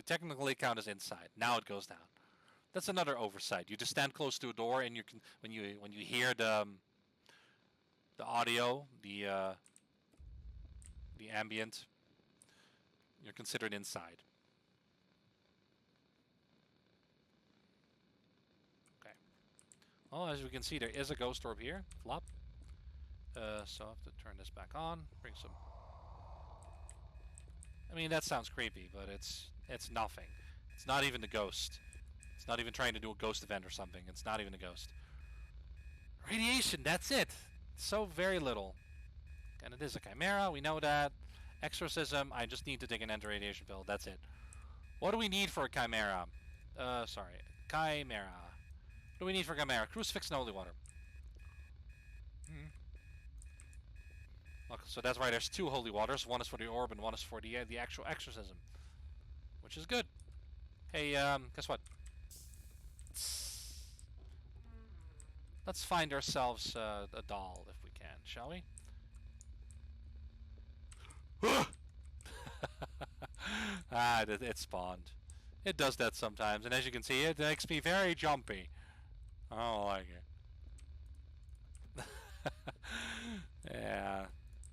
technically count as inside. Now it goes down. That's another oversight. You just stand close to a door, and you can when you hear the audio, the ambient, you're considered inside. Okay. Well, as we can see, there is a ghost orb here. Flop. So I have to turn this back on. Bring some. I mean, that sounds creepy, but it's nothing. It's not even the ghost. It's not even trying to do a ghost event or something. It's not even a ghost. Radiation, that's it. So very little. And it is a chimera, we know that. Exorcism, I just need to take an anti-radiation pill, that's it. What do we need for a chimera? Sorry. Chimera. What do we need for a chimera? Crucifix and holy water. Look, so that's right, there's two holy waters. One is for the orb and one is for the actual exorcism. Which is good. Hey, guess what? Let's find ourselves a doll if we can, shall we? It spawned. It does that sometimes, and as you can see, it makes me very jumpy. I don't like it. Yeah.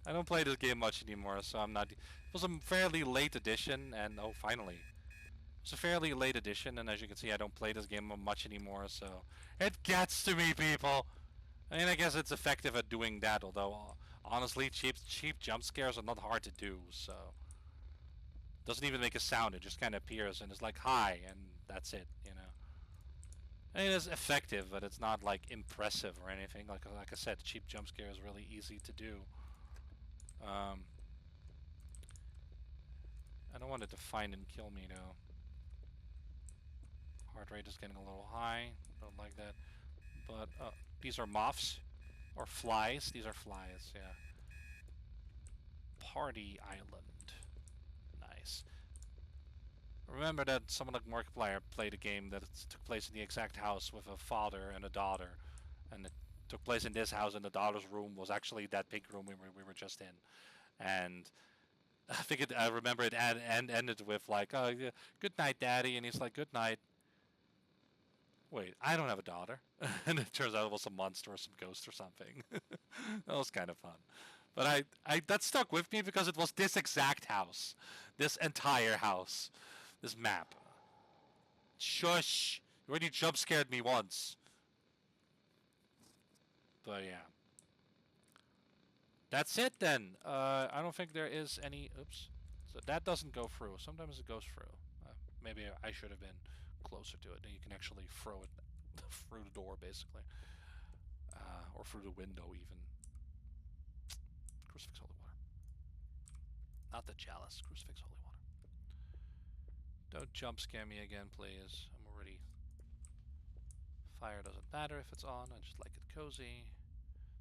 I don't play this game much anymore, so I'm not... It was a fairly late edition, and... Oh, finally. It's a fairly late edition, and as you can see, I don't play this game much anymore, so... It gets to me, people! I mean, I guess it's effective at doing that, although... Honestly, cheap jump scares are not hard to do, so... Doesn't even make a sound, it just kind of appears, and it's like, hi, and that's it, you know? I mean, it's effective, but it's not, like, impressive or anything. Like I said, cheap jump scare is really easy to do. I don't want it to find and kill me, though. Heart rate is getting a little high. Don't like that. But, these are moths. Or flies. These are flies, yeah. Party Island. Nice. Remember that someone like Markiplier played a game that took place in the exact house with a father and a daughter. And it took place in this house, and the daughter's room was actually that big room we were just in. And I remember it ended with like, oh, yeah, good night, Daddy. And he's like, good night. Wait, I don't have a daughter. And it turns out it was a monster or some ghost or something. That was kind of fun. But that stuck with me because it was this exact house. This entire house. This map. Shush! You already jump scared me once. But yeah. That's it then. I don't think there is any... Oops. So that doesn't go through. Sometimes it goes through. Maybe I should have been closer to it. And you can actually throw it through the door, basically. Or through the window, even. Crucifix holy water. Not the chalice. Crucifix holy water. Don't jump scare me again, please. I'm already Fire doesn't matter if it's on. I just like it cozy.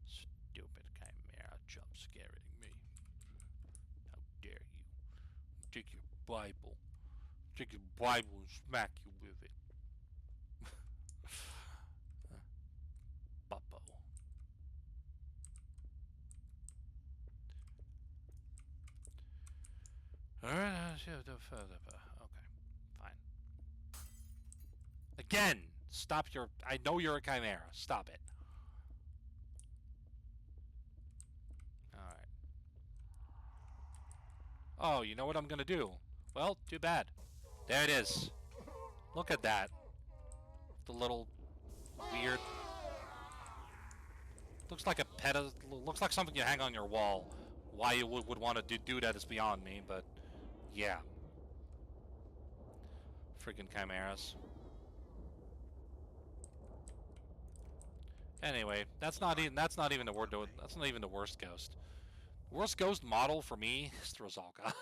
Stupid chimera jump scaring me. How dare you? Take your Bible. Take your Bible and smack you with it. Buppo. Alright, okay, fine. Again! Stop your... I know you're a chimera. Stop it. Alright. Oh, you know what I'm gonna do? Well, too bad. There it is. Look at that. The little weird... Looks like a looks like something you hang on your wall. Why you would want to do that is beyond me, but... Yeah. Freaking chimeras. Anyway, that's not even the word. That's not even the worst ghost. Worst ghost model for me is Rosalka.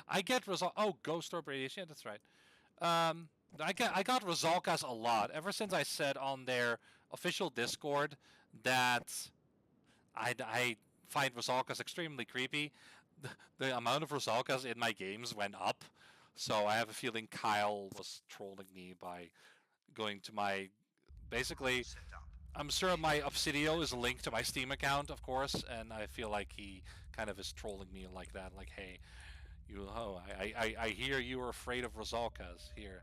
I get Rosalka. Oh, ghost orb radiation. Yeah, that's right. I got Rosalkas a lot ever since I said on their official Discord that I find Rosalkas extremely creepy. The amount of Rosalkas in my games went up, so I have a feeling Kyle was trolling me by going to my basically. Set up. I'm sure my Obsideo is linked to my Steam account, of course, and I feel like he kind of is trolling me like that. Like, hey, I hear you are afraid of Rosalkas. Here,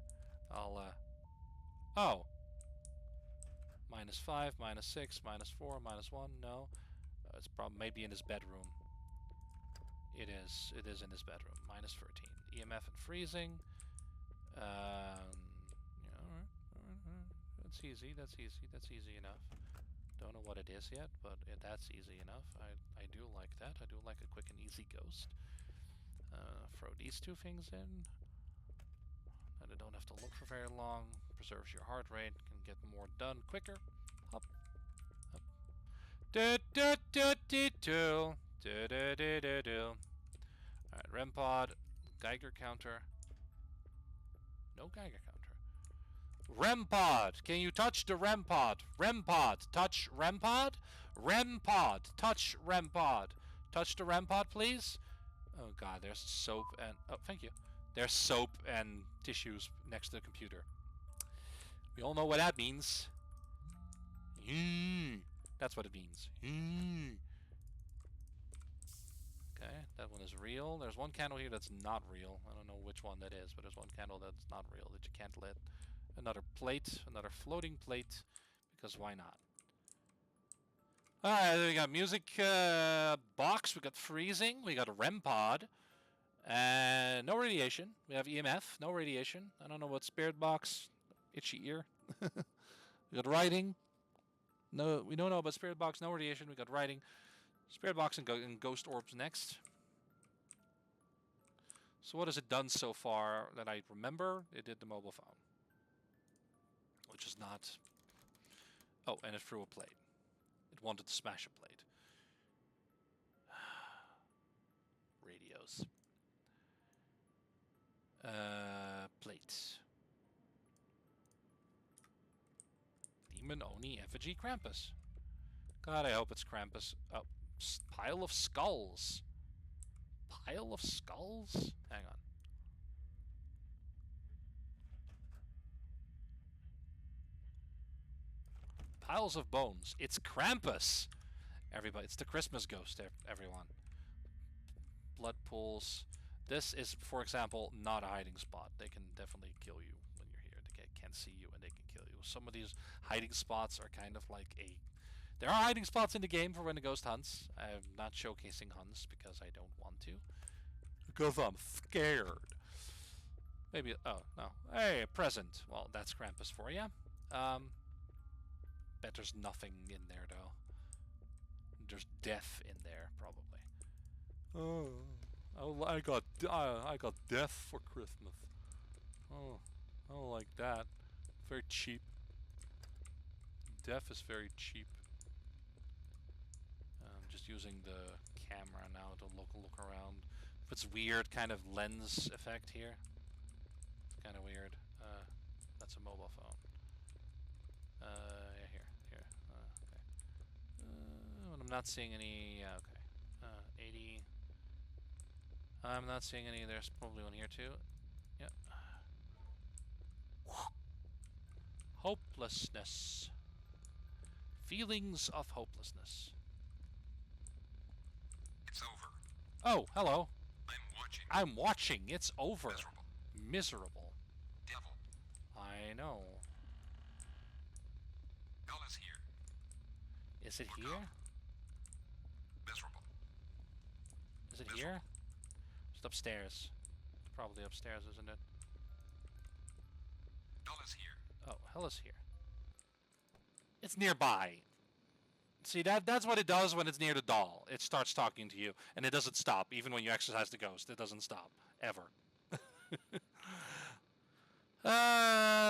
I'll, oh. -5, -6, -4, -1, no. It's probably maybe in his bedroom. It is in his bedroom. -13. EMF and freezing. Yeah, alright. That's easy, that's easy enough. Don't know what it is yet, but that's easy enough. I do like that. I do like a quick and easy ghost. Throw these two things in. And I don't have to look for very long. Preserves your heart rate. Can get more done quicker. Hop. Hop. Do do do do do. Do do do do do. Alright, REM pod. Geiger counter. No Geiger counter. REM pod! Can you touch the REM pod? REM pod! Touch REM pod? REM pod! Touch REM pod! Touch the REM pod, please? Oh god, there's soap and... Oh, thank you. There's soap and tissues next to the computer. We all know what that means. That's what it means. Okay, that one is real. There's one candle here that's not real. I don't know which one that is, but there's one candle that's not real that you can't lit. Another plate, another floating plate, because why not? Alright, we got music box, we got freezing, we got a REM pod, and no radiation. We have EMF, no radiation. I don't know what spirit box, itchy ear. We got writing. No, we don't know about spirit box, no radiation. We got writing. Spirit box and ghost orbs next. So what has it done so far that I remember? It did the mobile phone. Which is not... Oh, and it threw a plate. It wanted to smash a plate. Radios. Plate. Demon, Oni, effigy, Krampus. God, I hope it's Krampus. Oh, pile of skulls. Pile of skulls? Hang on. Piles of bones. It's Krampus! Everybody, it's the Christmas ghost, everyone. Blood pools. This is, for example, not a hiding spot. They can definitely kill you when you're here. They can't see you and they can kill you. Some of these hiding spots are kind of like a... There are hiding spots in the game for when the ghost hunts. I'm not showcasing hunts because I don't want to. Because I'm scared. Maybe... Oh, no. Hey, a present. Well, that's Krampus for you. Bet there's nothing in there, though. There's death in there, probably. Oh, I got death for Christmas. Oh, I don't like that. Very cheap. Death is very cheap. I'm just using the camera now to look around. If it's weird kind of lens effect here. It's kind of weird. That's a mobile phone. Here. Okay. I'm not seeing any. Yeah, okay. 80. I'm not seeing any. There's probably one here too. Yep. Hopelessness. Feelings of hopelessness. It's over. Oh, hello. I'm watching. I'm watching. It's over. Miserable. Miserable. Devil. I know. Hell is here. Is it Look here? up. Miserable. Is it Miserable. here? It's upstairs. Probably upstairs, isn't it? Hell is here. Oh, hell is here. It's nearby. See, that's what it does when it's near the doll. It starts talking to you, and it doesn't stop. Even when you exercise the ghost, it doesn't stop. Ever.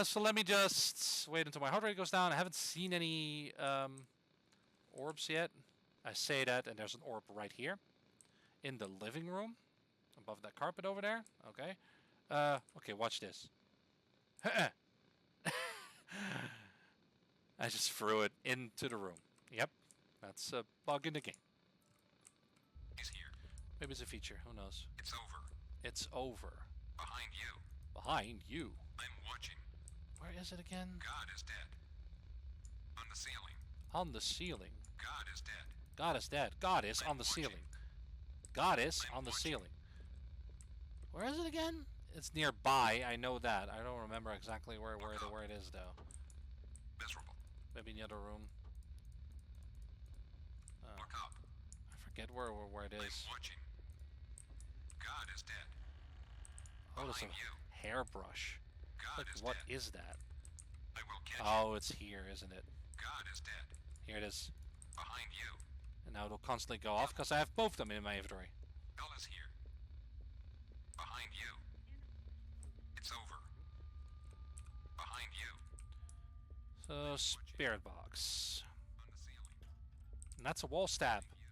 So let me just wait until my heart rate goes down. I haven't seen any orbs yet. I say that, and there's an orb right here. In the living room. Above that carpet over there. Okay. Okay, watch this. I just threw it into the room. Yep. That's a bug in the game. He's here. Maybe it's a feature. Who knows? It's over. It's over. Behind you. Behind you. I'm watching. Where is it again? God is dead. On the ceiling. On the ceiling. God is dead. God is dead. God is on the ceiling. God is on the ceiling. Where is it again? It's nearby. I know that. I don't remember exactly where it is though. Miserable. Maybe in the other room. Look up. I forget where it is. I'm watching. God is dead. Oh, it's a Behind you. hairbrush. God is What dead. is that? I will catch you. Oh, it's here, isn't it? God is dead. Here it is. Behind you. And now it'll constantly go off because I have both of them in my inventory. Hell is here. Behind you. It's over. Behind you. So, spirit box. On the ceiling. And that's a wall stab. You.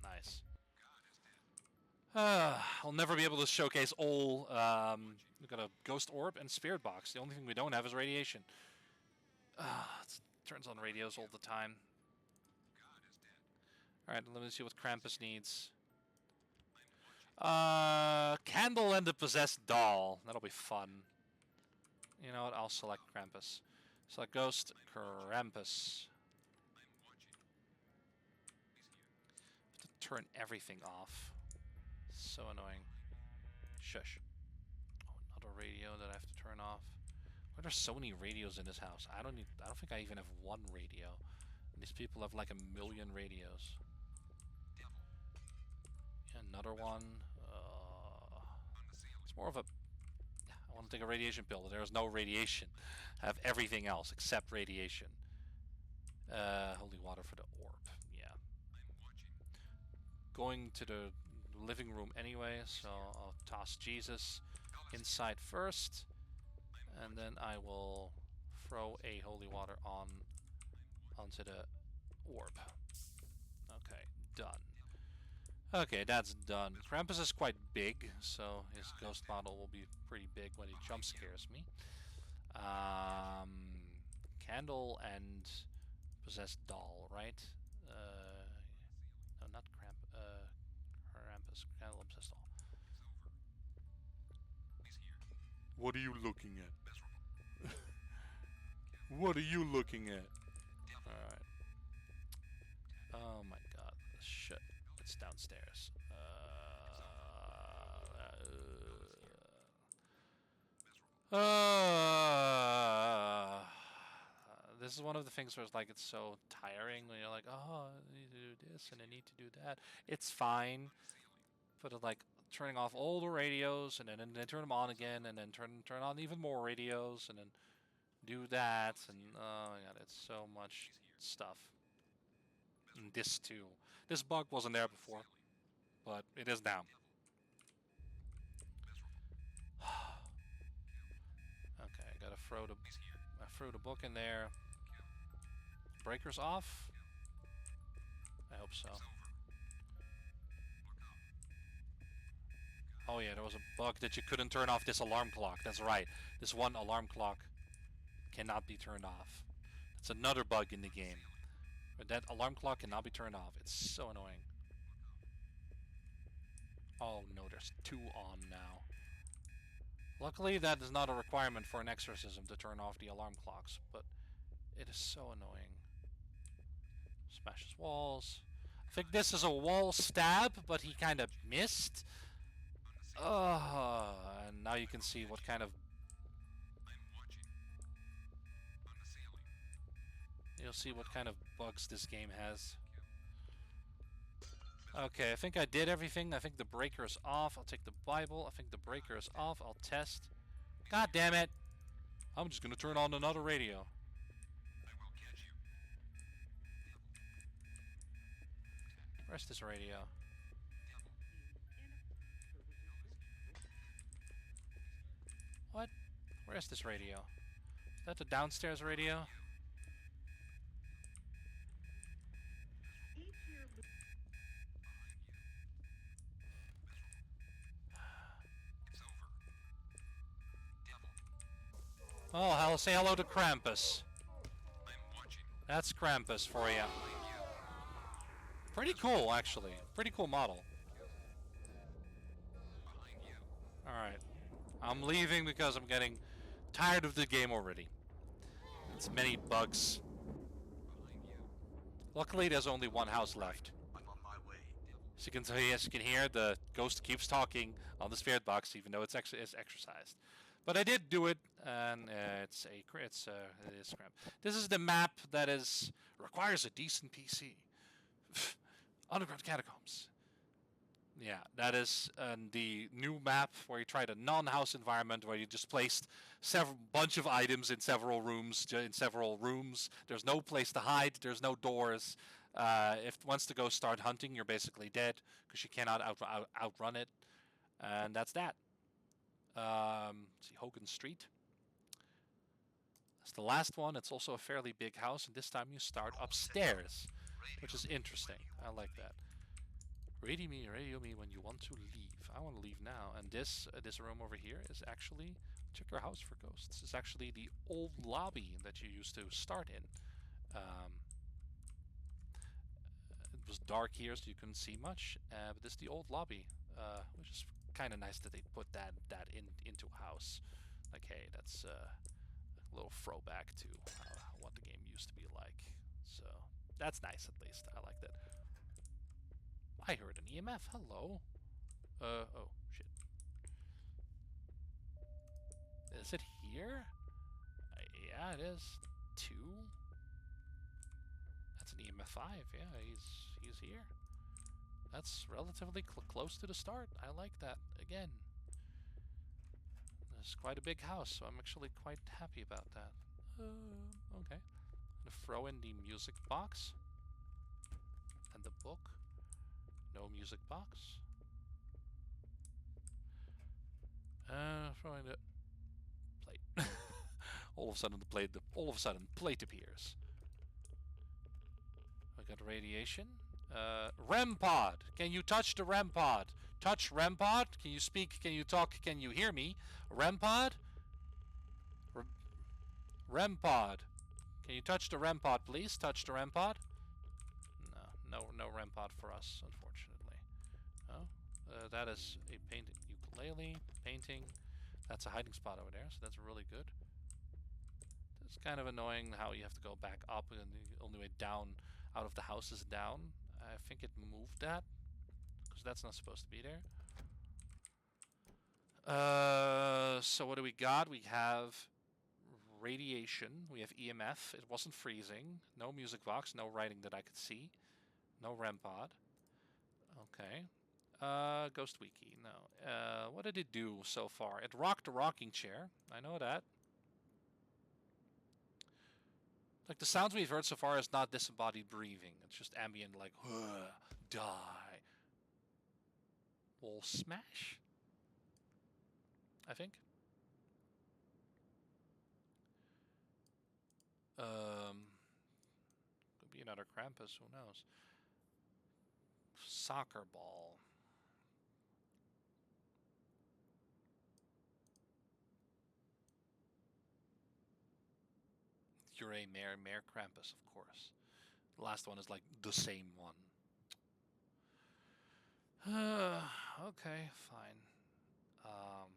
Nice. God is dead. I'll never be able to showcase all. We've got a ghost orb and spirit box. The only thing we don't have is radiation. It turns on radios all the time. God is dead. Alright, let me see what Krampus needs. Candle and the possessed doll. That'll be fun. You know what? I'll select Krampus. Select ghost, Krampus. I'm watching. He's here. Have to turn everything off. So annoying. Shush. Oh, another radio that I have to turn off. Why are there so many radios in this house? I don't think I even have one radio. And these people have like a million radios. Devil. Another one. On the ceiling. It's more of a... I want to take a radiation pill. There is no radiation. I have everything else except radiation. Holy water for the orb. Yeah. I'm watching. Going to the living room anyway, so I'll toss Jesus inside first. And then I will throw a holy water onto the orb. Okay, done. Okay, that's done. Krampus is quite big, so his ghost model will be pretty big when he jump scares me. Candle and possessed doll, right? No, not Krampus. Candle and possessed doll. He's here. What are you looking at? Miserable. What are you looking at? Devil. Alright. Oh my god. Shit. It's downstairs. This is one of the things where it's like it's so tiring when you're like, oh, I need to do this and I need to do that. It's fine, but it's like turning off all the radios and then turn them on again and then turn on even more radios and then do that and oh my god, it's so much stuff. And this too. This bug wasn't there before, but it is now. Okay, I gotta throw the book in there. Breakers off? I hope so. Oh yeah, there was a bug that you couldn't turn off this alarm clock. That's right. This one alarm clock. cannot be turned off. It's another bug in the game. That alarm clock cannot be turned off. It's so annoying. Oh no, there's 2 on now. Luckily, that is not a requirement for an exorcism to turn off the alarm clocks, but it is so annoying. Smashes walls. I think this is a wall stab, but he kind of missed. And now you can see what kind of... I'm watching. On the ceiling. You'll see what kind of bugs this game has. Okay, I think I did everything. I think the breaker is off. I'll take the Bible. I think the breaker is off. I'll test. God damn it! I'm just gonna turn on another radio. I will catch you. Where's this radio? What? Where's this radio? Is that the downstairs radio? It's over. Devil. Oh, hell, say hello to Krampus. I'm watching. That's Krampus for you. Behind you. Pretty cool, actually. Pretty cool model. Behind you. Alright. I'm leaving because I'm getting tired of the game already. It's many bugs. Behind you. Luckily, there's only one house left. I'm on my way. As you can see, as you can hear, the ghost keeps talking on the spirit box, even though it's exercised. But I did do it, and it is crap. This is the map that requires a decent PC. Underground Catacombs. Yeah, that is the new map where you tried a non-house environment where you just placed several bunch of items in several rooms. There's no place to hide. There's no doors. If once the ghosts start hunting, you're basically dead because you cannot outrun it. And that's that. See Hogan Street. That's the last one. It's also a fairly big house, and this time you start upstairs, which is interesting. I like that. Radio me when you want to leave. I want to leave now. And this room over here is actually, check your house for ghosts. It's actually the old lobby that you used to start in. It was dark here, so you couldn't see much. But this is the old lobby, which is kind of nice that they put that into a house. Like, hey, that's a little throwback to what the game used to be like. So that's nice, at least. I like that. I heard an EMF. Hello. Oh, shit. Is it here? Yeah, it is. 2? That's an EMF 5. Yeah, he's here. That's relatively close to the start. I like that. Again. It's quite a big house, so I'm actually quite happy about that. Okay. I'm gonna throw in the music box. And the book. No music box. Throwing the plate. All of a sudden plate appears. I got radiation. REM pod. Can you touch the REM pod? Touch REM pod. Can you speak? Can you talk? Can you hear me? REM pod. REM pod. Can you touch the REM pod, please? Touch the REM pod. No REM pod for us, unfortunately. Oh, that is a painted ukulele painting. That's a hiding spot over there, so that's really good. It's kind of annoying how you have to go back up, and the only way down out of the house is down. I think it moved that, because that's not supposed to be there. So what do we got? We have radiation. We have EMF. It wasn't freezing. No music box. No writing that I could see. No REM pod. Okay. Ghost Wiki. No. What did it do so far? It rocked a rocking chair. I know that. Like, the sounds we've heard so far is not disembodied breathing. It's just ambient, like, die. Wall smash? I think. Could be another Krampus, who knows? Soccer ball. You're a Mayor Krampus, of course. The last one is like the same one. Okay, fine. Um,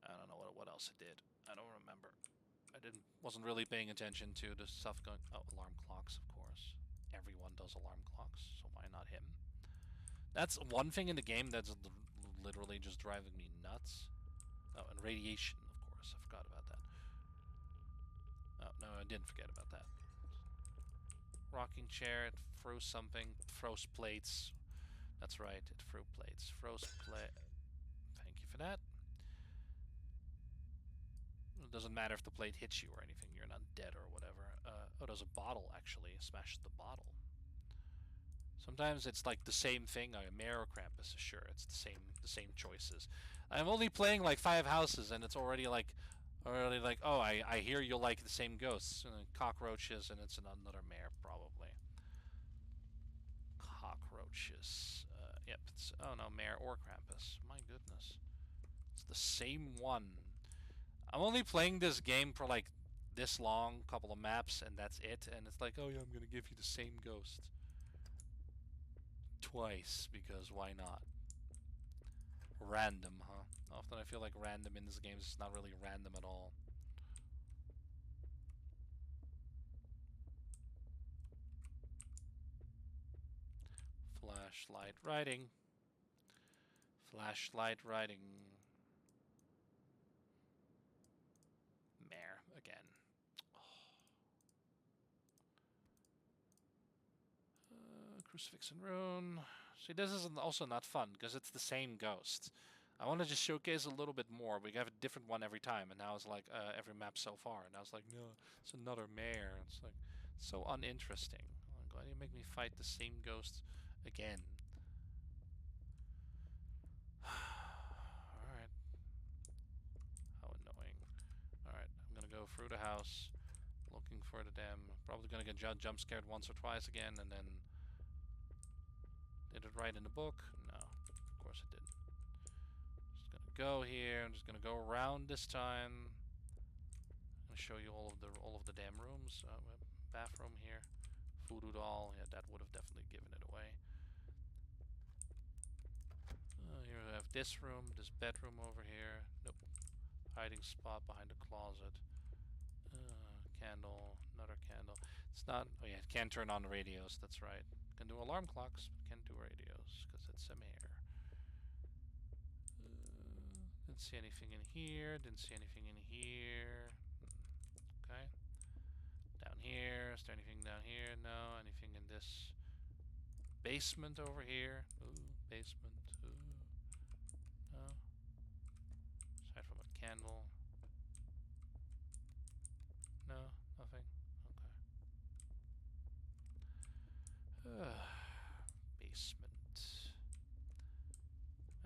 I don't know what else it did. I don't remember. Wasn't really paying attention to the stuff going. Oh, alarm clocks, of course. Everyone does alarm clocks, so why not him? That's one thing in the game that's literally just driving me nuts. Oh, and radiation, of course. I forgot about that. Oh, no, I didn't forget about that. Rocking chair, it froze something. Froze plates. That's right, it threw plates. Froze plate. Thank you for that. It doesn't matter if the plate hits you or anything. You're not dead or whatever. Oh, there's a bottle, actually. Smashed the bottle. Sometimes it's like the same thing. A Mayor or Krampus, sure, it's the same choices. I'm only playing like 5 houses, and it's already like, oh, I hear you'll like the same ghosts, cockroaches, and it's another Mayor probably. Cockroaches. Yep. Oh no, Mayor or Krampus. My goodness, it's the same one. I'm only playing this game for like this long, couple of maps, and that's it. And it's like, oh yeah, I'm gonna give you the same ghost twice because why not? Random, huh? Often I feel like random in this game is not really random at all. Flashlight writing. Flashlight writing. Mare again. Crucifix and rune. See, this is also not fun because it's the same ghost. I want to just showcase a little bit more. We have a different one every time, and now it's like every map so far. And I was like, no, it's another mare. It's like so uninteresting. Like, why do you make me fight the same ghost again? Alright. How annoying. Alright, I'm gonna go through the house looking for the damn. Probably gonna get jump scared once or twice again, and then. Did it right in the book? No, of course it didn't. Just gonna go here. I'm just gonna go around this time. I'm gonna show you all of the damn rooms. Bathroom here. Voodoo doll. Yeah, that would have definitely given it away. Here we have this room, this bedroom over here. Nope. Hiding spot behind the closet. Candle, another candle. It's not. Oh yeah, it can turn on the radios. That's right. Can do alarm clocks, but can't do radios because it's a mare. Didn't see anything in here. Didn't see anything in here. Okay. Down here. Is there anything down here? No. Anything in this basement over here? Ooh, basement. Ooh. No. Aside from a candle. No, nothing. Okay. Basement.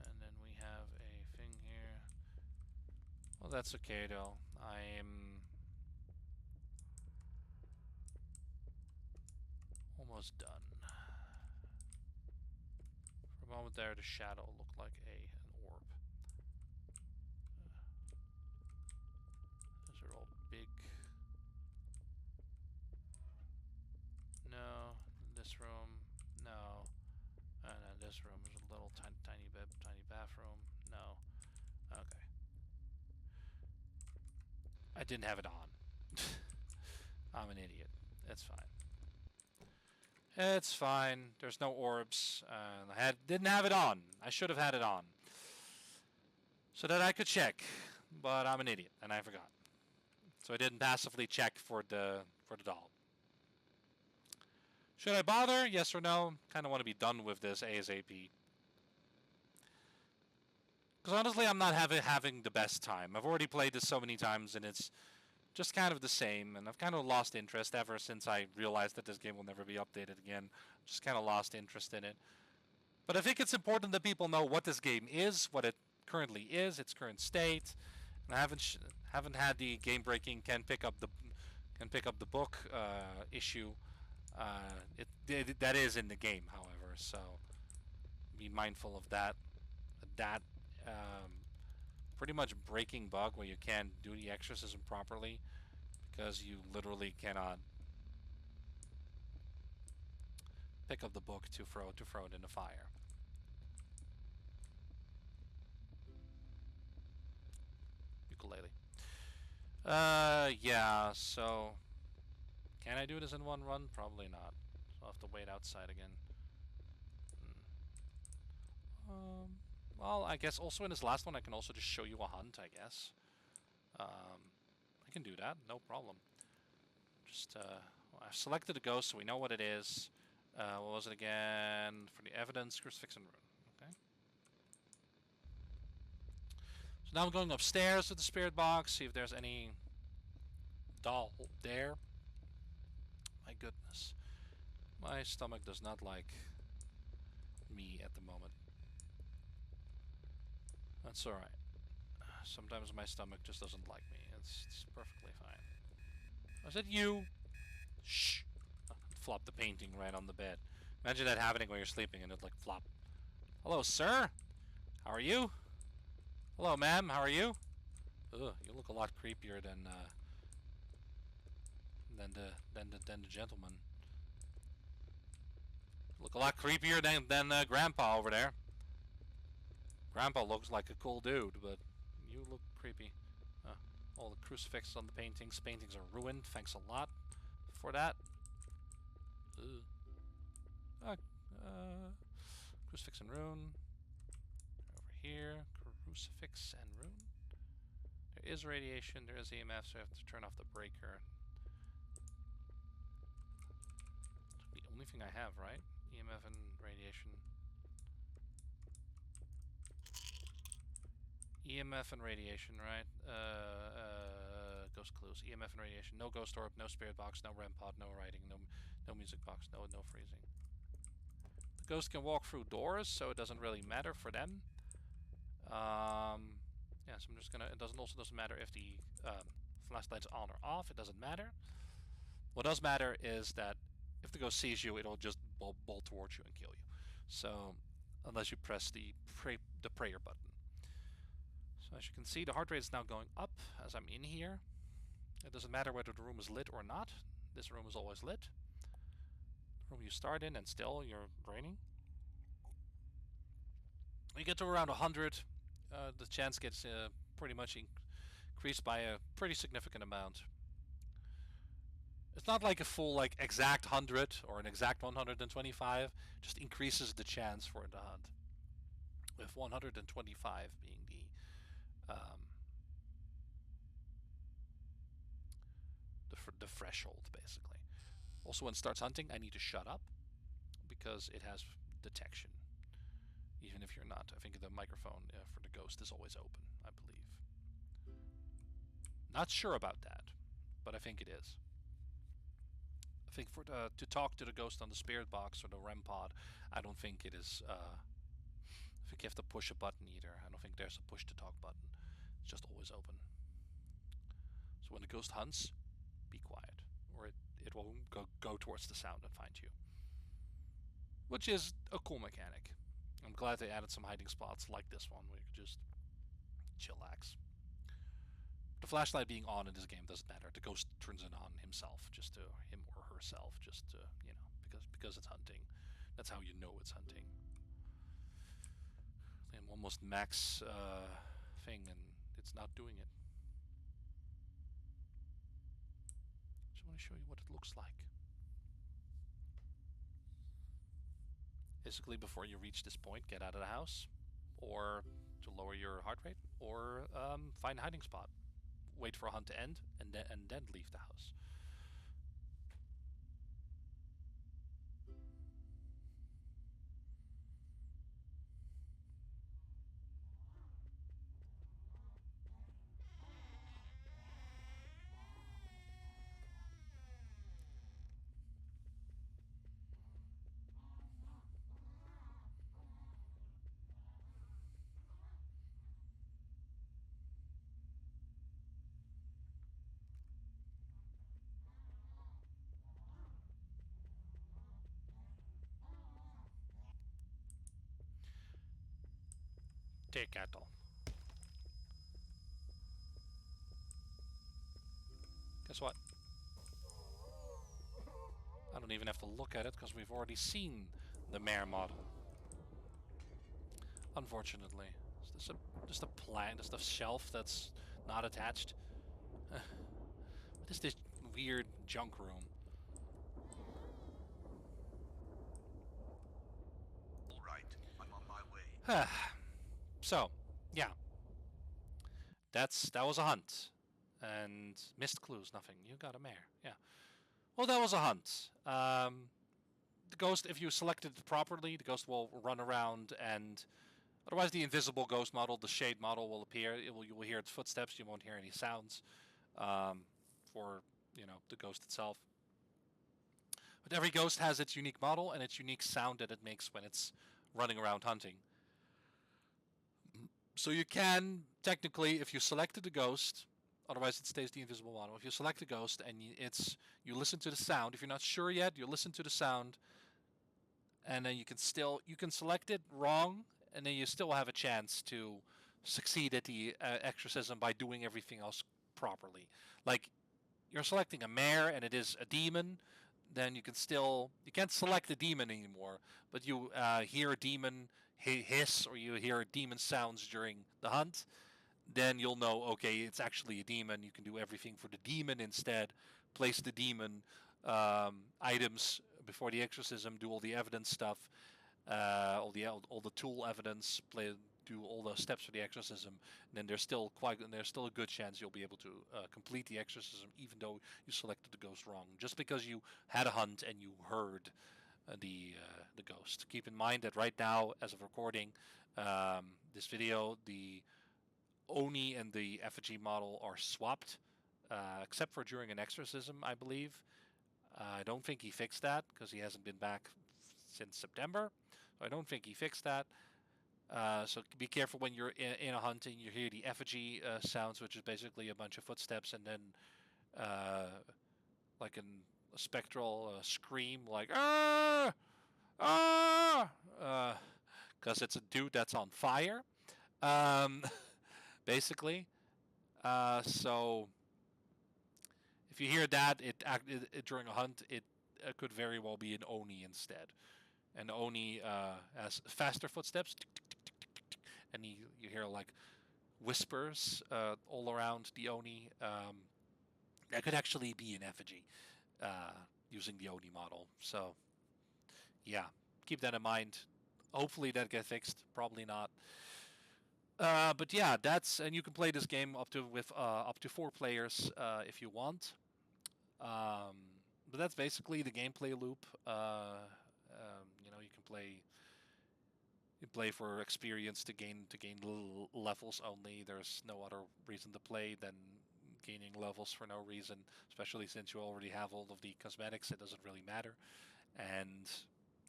And then we have a thing here. Well, that's okay though. I'm almost done. For a moment there, the shadow looked like an orb. Those are all big. No. This room. No. And then this room is a little tiny bed, tiny bathroom. No. Okay. I didn't have it on. I'm an idiot. It's fine. It's fine. There's no orbs. Didn't have it on. I should have had it on, so that I could check. But I'm an idiot and I forgot. So I didn't passively check for the doll. Should I bother? Yes or no? Kind of want to be done with this ASAP. Because honestly, I'm not having the best time. I've already played this so many times, and it's just kind of the same. And I've kind of lost interest ever since I realized that this game will never be updated again. Just kind of lost interest in it. But I think it's important that people know what this game is, what it currently is, its current state. And I haven't had the game breaking can pick up the book issue. That is in the game, however. So be mindful of that. That pretty much breaking bug where you can't do the exorcism properly because you literally cannot pick up the book to throw it in the fire. Ukulele. Yeah, so can I do this in one run? Probably not. So I'll have to wait outside again. Well, I guess also in this last one I can also just show you a hunt, I guess. I can do that, no problem. Just, I've selected a ghost so we know what it is. What was it again? For the evidence, crucifix and rune. Okay. So now I'm going upstairs to the spirit box, see if there's any doll there. My goodness. My stomach does not like me at the moment. That's alright. Sometimes my stomach just doesn't like me. It's perfectly fine. Was it you? Shh. Flop the painting right on the bed. Imagine that happening while you're sleeping and it like flop. Hello, sir. How are you? Hello, ma'am. How are you? Ugh, you look a lot creepier than the gentleman. You look a lot creepier than Grandpa over there. Grandpa looks like a cool dude, but you look creepy. All the crucifixes on the paintings. Paintings are ruined. Thanks a lot for that. Crucifix and rune. Over here, crucifix and rune. There is radiation, there is EMF, so I have to turn off the breaker. The only thing I have, right? EMF and radiation. EMF and radiation, right? Ghost clues. EMF and radiation. No ghost orb, no spirit box, no REM pod, no writing, no music box, no freezing. The ghost can walk through doors, so it doesn't really matter for them. Yeah, so I'm just gonna. It also doesn't matter if the flashlight's on or off. It doesn't matter. What does matter is that if the ghost sees you, it'll just bolt towards you and kill you. So unless you press the prayer button. So as you can see, the heart rate is now going up as I'm in here. It doesn't matter whether the room is lit or not. This room is always lit. The room you start in and still you're draining. When you get to around 100, the chance gets pretty much increased by a pretty significant amount. It's not like a full like exact 100 or an exact 125, just increases the chance for the hunt. With 125 being the threshold, basically. Also, when it starts hunting, I need to shut up because it has detection. Even if you're not, I think the microphone for the ghost is always open, I believe. Not sure about that, but I think it is. I think to talk to the ghost on the spirit box or the REM pod, I don't think it is. I think you have to push a button either. I don't think there's a push to talk button. It's just always open. So when the ghost hunts, be quiet, or it will go towards the sound and find you. Which is a cool mechanic. I'm glad they added some hiding spots like this one where you could just chillax. The flashlight being on in this game doesn't matter. The ghost turns it on himself, just to him or herself, just to because it's hunting. That's how you know it's hunting. I'm almost max thing, and it's not doing it. Just want to show you what it looks like. Basically, before you reach this point, get out of the house, or to lower your heart rate, or find a hiding spot. Wait for a hunt to end, and then leave the house. Te cattle. Guess what? I don't even have to look at it because we've already seen the mare model. Unfortunately. Is this just a plant, just a shelf that's not attached? What is this weird junk room? All right, I'm on my way. So, yeah, that was a hunt, and missed clues. Nothing. You got a mare. Yeah. Well, that was a hunt. The ghost, if you selected it properly, the ghost will run around, and otherwise the invisible ghost model, the shade model, will appear. You will hear its footsteps. You won't hear any sounds um, for the ghost itself. But every ghost has its unique model and its unique sound that it makes when it's running around hunting. So you can technically, if you selected the ghost, otherwise it stays the invisible model. If you select the ghost and you listen to the sound. If you're not sure yet, you listen to the sound, and then you can select it wrong, and then you still have a chance to succeed at the exorcism by doing everything else properly. Like you're selecting a mare and it is a demon, then you can't select the demon anymore, but you hear a demon hiss or you hear demon sounds during the hunt, then you'll know, okay, it's actually a demon. You can do everything for the demon instead. Place the demon items before the exorcism. Do all the evidence stuff, all the tool evidence. Do all the steps for the exorcism. And then there's still a good chance you'll be able to complete the exorcism, even though you selected the ghost wrong. Just because you had a hunt and you heard the ghost. Keep in mind that right now, as of recording this video, the Oni and the effigy model are swapped, except for during an exorcism, I believe. I don't think he fixed that because he hasn't been back since September. So I don't think he fixed that. So be careful when you're in a hunt and you hear the effigy sounds, which is basically a bunch of footsteps and then like a spectral scream, like ah ah, because it's a dude that's on fire. Um, basically. So if you hear that, during a hunt, it could very well be an Oni instead. And Oni has faster footsteps, and you hear like whispers all around the Oni. That could actually be an effigy uh, using the Oni model. So yeah, keep that in mind. Hopefully that gets fixed. Probably not. But yeah, and you can play this game up to 4 players if you want. Um, but that's basically the gameplay loop. You can play for experience to gain levels only. There's no other reason to play than gaining levels for no reason, especially since you already have all of the cosmetics. It doesn't really matter. And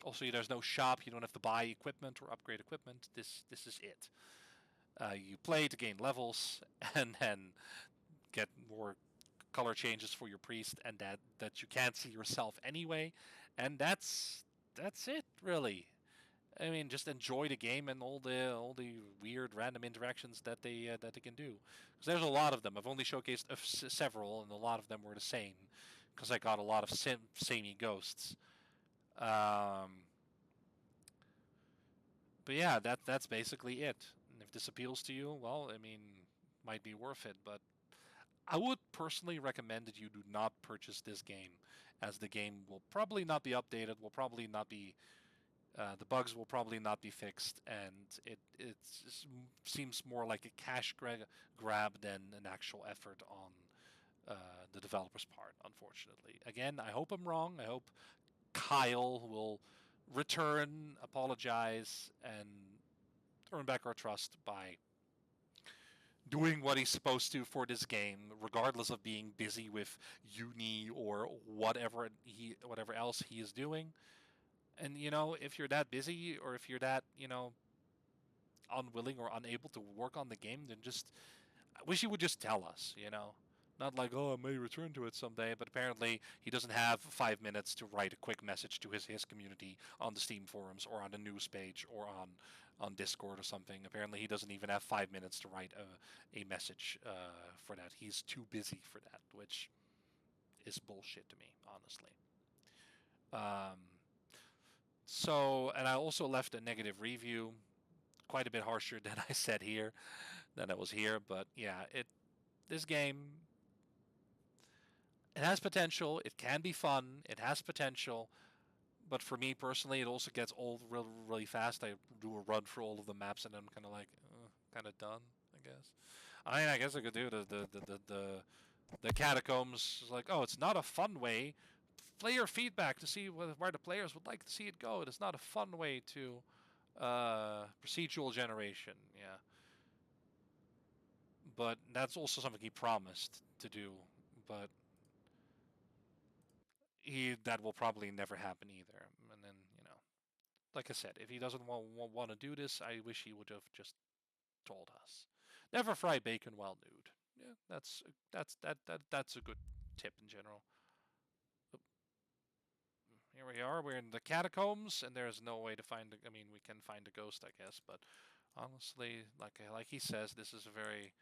also, there's no shop. You don't have to buy equipment or upgrade equipment. This is it. You play to gain levels and then get more color changes for your priest, and that you can't see yourself anyway, and that's it really. I mean, just enjoy the game and all the weird random interactions that they can do. Because there's a lot of them. I've only showcased several, and a lot of them were the same. Because I got a lot of samey ghosts. Um, but yeah, that's basically it. And if this appeals to you, well, I mean, might be worth it. But I would personally recommend that you do not purchase this game, as the game will probably not be updated, will probably not be the bugs will probably not be fixed, and it seems more like a grab than an actual effort on the developer's part. Unfortunately, again, I hope I'm wrong. I hope Kyle will return, apologize, and earn back our trust by doing what he's supposed to for this game, regardless of being busy with uni or whatever else he is doing. And if you're that busy or if you're that unwilling or unable to work on the game, then just I wish he would just tell us. Not like, oh, I may return to it someday, but apparently he doesn't have 5 minutes to write a quick message to his community on the Steam forums or on a news page or on Discord or something. Apparently he doesn't even have 5 minutes to write a message for that. He's too busy for that, which is bullshit to me, honestly. So, and I also left a negative review, quite a bit harsher than I said here, than I was here. But yeah, this game, it has potential. It can be fun. It has potential. But for me personally, it also gets old really fast. I do a run through all of the maps and I'm kind of like, kind of done, I guess. I guess I could do the catacombs. It's like, oh, it's not a fun way. Player feedback to see where the players would like to see it go. It is not a fun way to procedural generation. Yeah, but that's also something he promised to do. But that will probably never happen either. And then like I said, if he doesn't want to do this, I wish he would have just told us. Never fry bacon while nude. Yeah, that's a good tip in general. Here we are. We're in the catacombs, and there's no way to find. I mean, we can find a ghost, I guess, but honestly, like he says, this is a very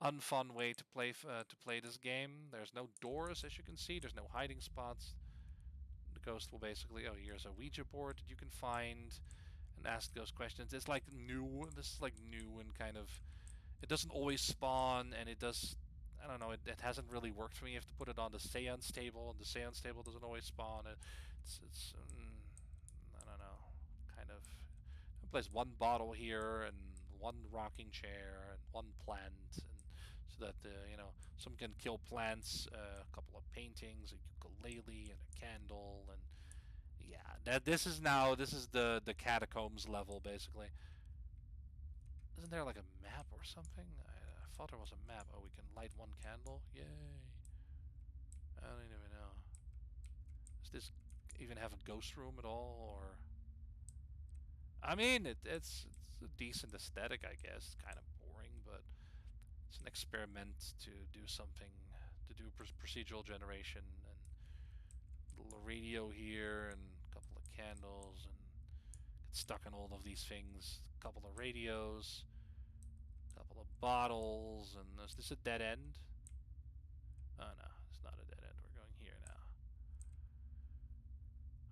unfun way to play this game. There's no doors, as you can see. There's no hiding spots. The ghost will basically. Oh, here's a Ouija board that you can find and ask those questions. It's like new. This is like new and kind of. It doesn't always spawn, and it does. I don't know. It hasn't really worked for me. You have to put it on the seance table, and the seance table doesn't always spawn. It's I don't know. Kind of. I place one bottle here and one rocking chair and one plant, and so that some can kill plants. A couple of paintings, a ukulele, and a candle, and yeah, this is the catacombs level basically. Isn't there like a map or something? I thought there was a map. Oh, we can light one candle. Yay! I don't even know. Does this even have a ghost room at all, or? I mean, it's a decent aesthetic, I guess. It's kind of boring, but it's an experiment to do something, to do procedural generation, and a little radio here, and a couple of candles, and get stuck in all of these things. A couple of radios, a couple of bottles, and is this a dead end? Oh no, it's not a dead end. We're going here now.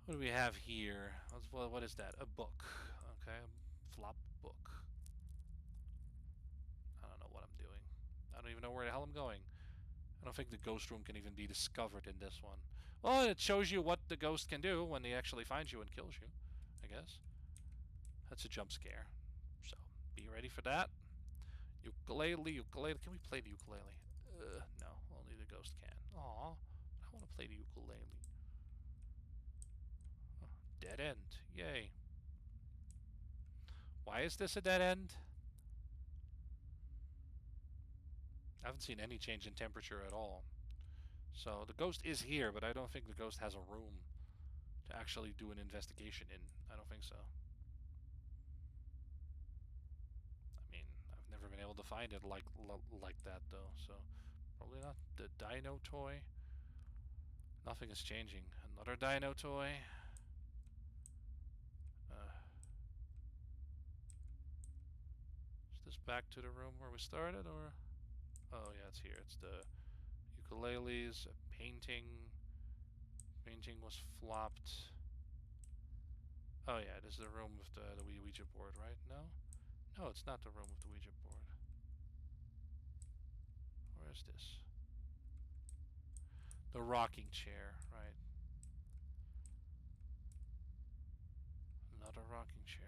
What do we have here? What is that? A book. Okay, flop book. I don't know what I'm doing. I don't even know where the hell I'm going. I don't think the ghost room can even be discovered in this one. Well, it shows you what the ghost can do when he actually finds you and kills you, I guess. That's a jump scare. So, be ready for that. Ukulele. Can we play the ukulele? No, only the ghost can. Aw, I want to play the ukulele. Oh, dead end. Yay. Why is this a dead end? I haven't seen any change in temperature at all. So the ghost is here, but I don't think the ghost has a room to actually do an investigation in. I don't think so. I mean, I've never been able to find it like that though. So probably not. The dino toy. Nothing is changing. Another dino toy. Is this back to the room where we started, or? Oh yeah, it's here. It's the ukuleles, a painting. Painting was flopped. Oh yeah, this is the room with the Ouija board, right? No? No, it's not the room with the Ouija board. Where is this? The rocking chair, right. Another rocking chair.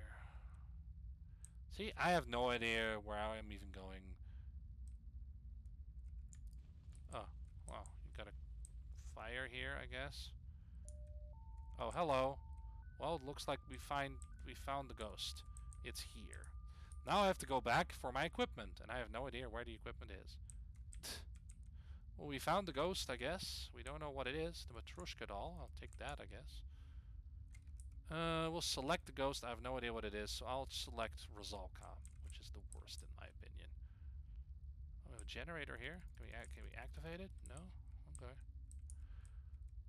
See, I have no idea where I am even going. Oh, wow, you got a fire here, I guess. Oh, hello. Well, it looks like we found the ghost. It's here. Now I have to go back for my equipment, and I have no idea where the equipment is. Well, we found the ghost, I guess. We don't know what it is. The Matryoshka doll. I'll take that, I guess. We'll select the ghost. I have no idea what it is, so I'll select Rizalka, which is the worst in my opinion. Oh, we have a generator here. Can we activate it? No? Okay.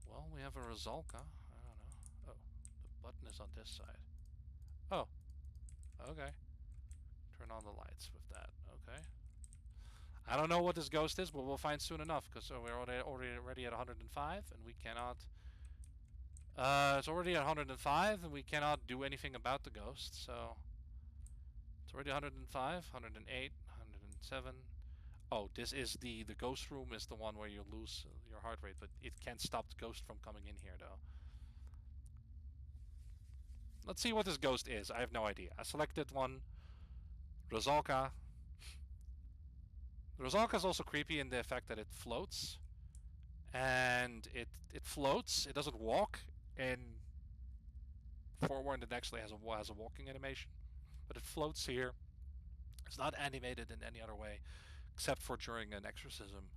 Well, we have a Rizalka. I don't know. Oh, the button is on this side. Oh. Okay. Turn on the lights with that. Okay. I don't know what this ghost is, but we'll find soon enough, because we're already at 105, and we cannot... it's already at 105, and we cannot do anything about the ghost, so... It's already 105, 108, 107... Oh, this is the ghost room is the one where you lose your heart rate, but it can't stop the ghost from coming in here, though. Let's see what this ghost is. I have no idea. I selected one. Rosalka. Rosalka is also creepy in the fact that it floats. And it floats. It doesn't walk. And Forewarned, it actually has a walking animation. But it floats here. It's not animated in any other way, except for during an exorcism.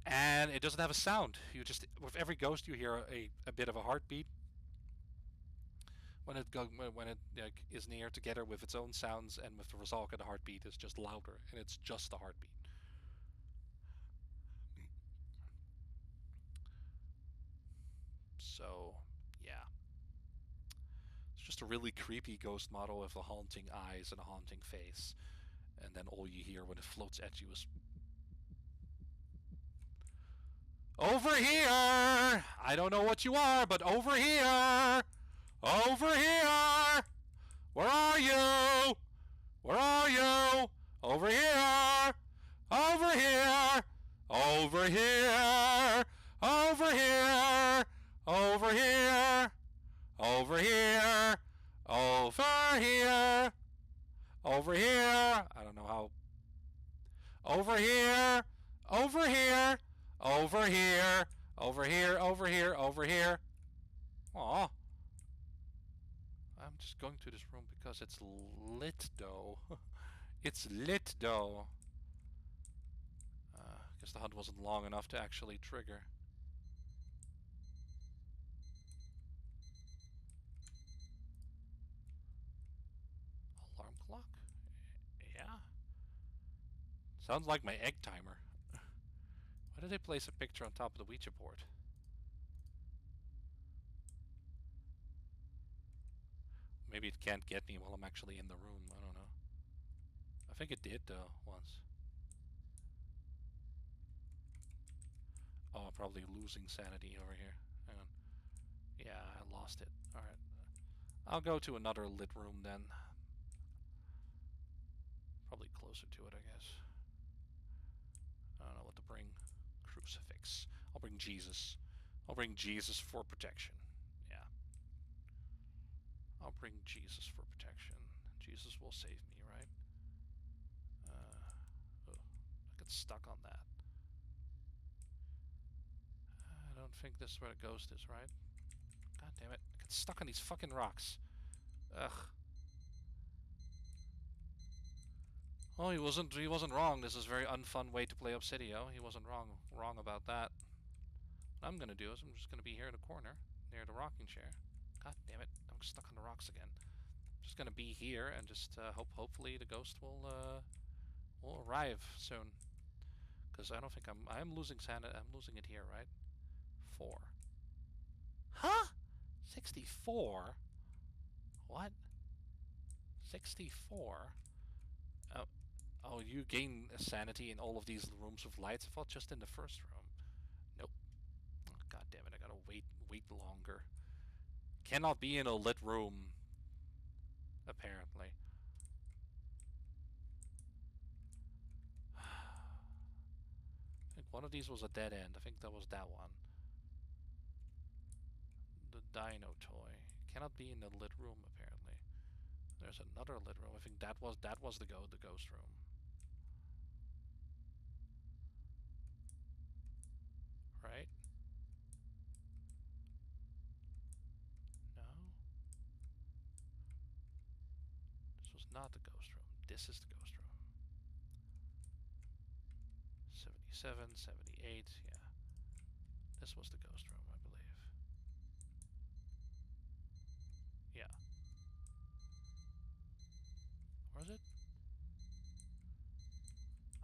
And it doesn't have a sound. You just, with every ghost, you hear a bit of a heartbeat. When it is near, together with its own sounds, and with the Rosalka, the heartbeat is just louder, and it's just the heartbeat. So, yeah. It's just a really creepy ghost model with the haunting eyes and a haunting face. And then all you hear when it floats at you is... Over here! I don't know what you are, but over here! Over here! Where are you? Where are you? Over here! Over here! Over here! Over here! Over here! Over here! Over here! Over here! I don't know how. Over here! Over here! Over here! Over here! Over here! Over here! Aw. I'm just going to this room because it's lit, though. It's lit, though. I guess the hunt wasn't long enough to actually trigger. Alarm clock? Yeah. Sounds like my egg timer. Why did they place a picture on top of the Ouija board? Maybe it can't get me while I'm actually in the room. I don't know. I think it did, though, once. Oh, I'm probably losing sanity over here. Hang on. Yeah, I lost it. Alright. I'll go to another lit room then. Probably closer to it, I guess. I don't know what to bring. Crucifix. I'll bring Jesus. I'll bring Jesus for protection. Yeah. I'll bring Jesus for protection. Jesus will save me, right? Oh, I get stuck on that. I don't think this is where the ghost is, right? God damn it. I get stuck on these fucking rocks. Ugh. Oh, he wasn't wrong. This is a very unfun way to play Obsideo. He wasn't wrong about that. What I'm gonna do is I'm just gonna be here in the corner, near the rocking chair. God damn it, I'm stuck on the rocks again. I'm just gonna be here and just hopefully the ghost will arrive soon. Because I don't think I'm losing sanity. I'm losing it here, right? 4. Huh? 64? What? 64? Oh, you gain sanity in all of these rooms with lights. I thought just in the first room. Nope. Oh, God damn it! I gotta wait longer. Cannot be in a lit room. Apparently. I think one of these was a dead end. I think that was that one. The dino toy cannot be in the lit room. Apparently. There's another lit room. I think that was the ghost room. Right? No. This was not the ghost room. This is the ghost room. 77, 78, yeah. This was the ghost room, I believe. Yeah. Where is it?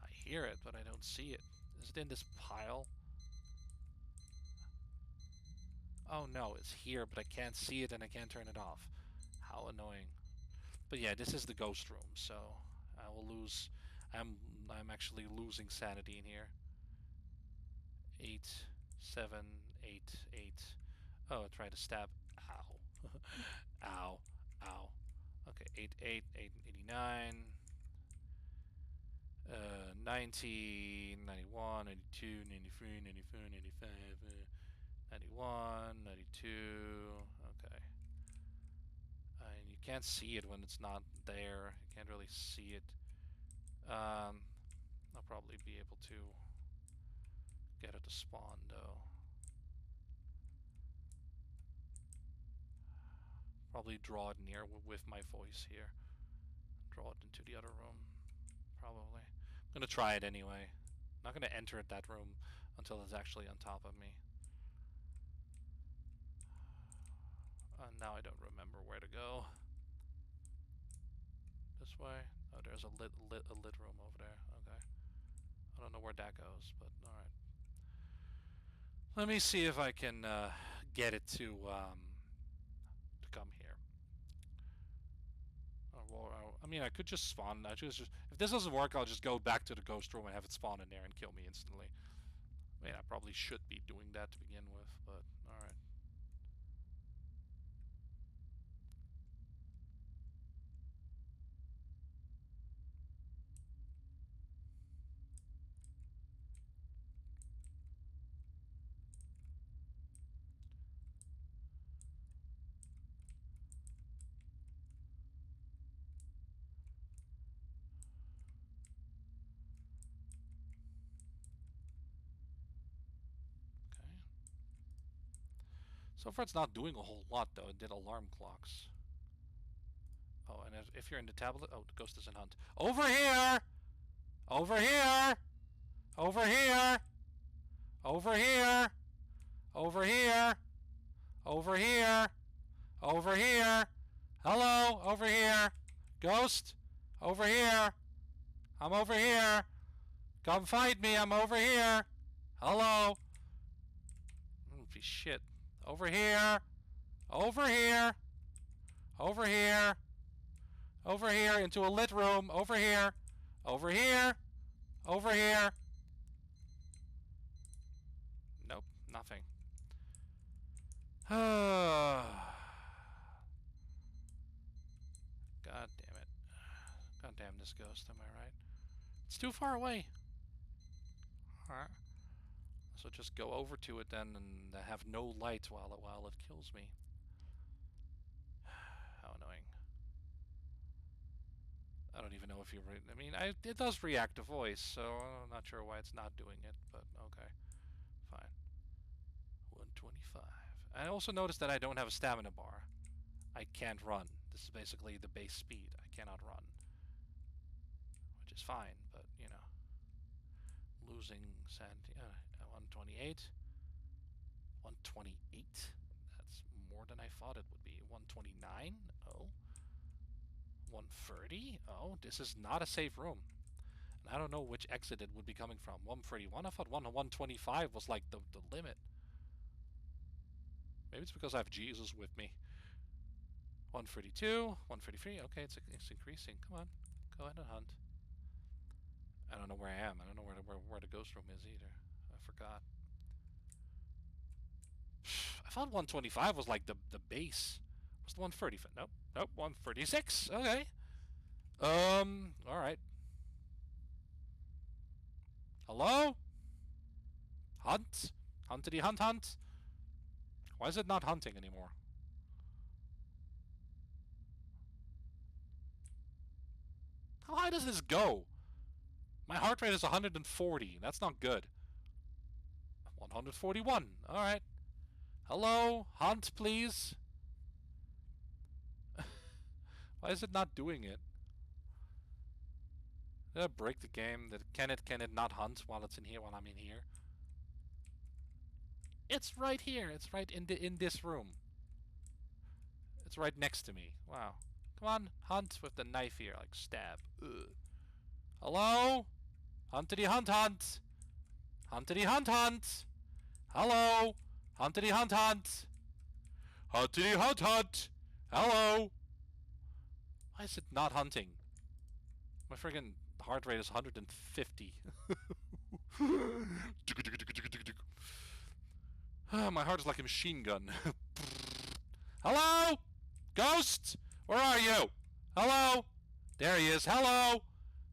I hear it, but I don't see it. Is it in this pile? Oh no, it's here, but I can't see it and I can't turn it off. How annoying. But yeah, this is the ghost room, so I will lose... I'm actually losing sanity in here. 8, 7, 8, 8. Oh, try to stab. Ow. Ow. Ow. Okay, 8, 8, 8, 89. 90, 91, 92, 93, 94, 95, 91, 92. Okay. And you can't see it when it's not there. You can't really see it. I'll probably be able to get it to spawn though. Probably draw it near with my voice here. Draw it into the other room. Probably. I'm gonna try it anyway. I'm not gonna enter that room until it's actually on top of me. Now I don't remember where to go. This way? Oh, there's a lit room over there. Okay. I don't know where that goes, but alright. Let me see if I can get it to come here. I mean, I could just spawn. If this doesn't work, I'll just go back to the ghost room and have it spawn in there and kill me instantly. I mean, I probably should be doing that to begin with, but alright. Okay. So far it's not doing a whole lot though. It did alarm clocks. Oh, and if you're in the tablet... Oh, the ghost doesn't hunt. Over here! Over here! Over here! Over here! Over here! Over here! Over here! Hello! Over here! Ghost! Over here! I'm over here! Come find me! I'm over here! Hello! Shit. Over here! Over here! Over here! Over here! Into a lit room! Over here! Over here! Over here! Nope, nothing. God damn it. God damn this ghost, am I right? It's too far away. Alright. So just go over to it then and have no light while it kills me. How annoying. I don't even know if you... I mean, it does react to voice, so I'm not sure why it's not doing it, but okay. Fine. 125. I also noticed that I don't have a stamina bar. I can't run. This is basically the base speed. I cannot run. Which is fine, but, you know. Losing sanity. 128. 128? That's more than I thought it would be. 129? Oh. 130? Oh, this is not a safe room. And I don't know which exit it would be coming from. 131? I thought 125 was like the limit. Maybe it's because I have Jesus with me. 132, 133. Okay, it's increasing. Come on, go ahead and hunt. I don't know where I am. I don't know where the ghost room is either. I forgot. I thought 125 was like the base. What's the 135? Nope, nope. 136. Okay. All right. Hello? Hunt? Huntity hunt hunt? Why is it not hunting anymore? How high does this go? My heart rate is 140. That's not good. 141. Alright. Hello? Hunt, please? Why is it not doing it? Did I break the game? Can it not hunt while it's in here, while I'm in here? It's right here. It's right in this room. It's right next to me. Wow. Come on, hunt with the knife here, like stab. Ugh. Hello? Huntity hunt hunt. Huntity hunt hunt. Hello? Huntity hunt hunt. Huntity hunt hunt. Hello? Why is it not hunting? My friggin' The heart rate is 150. My heart is like a machine gun. Hello? Ghost? Where are you? Hello? There he is. Hello?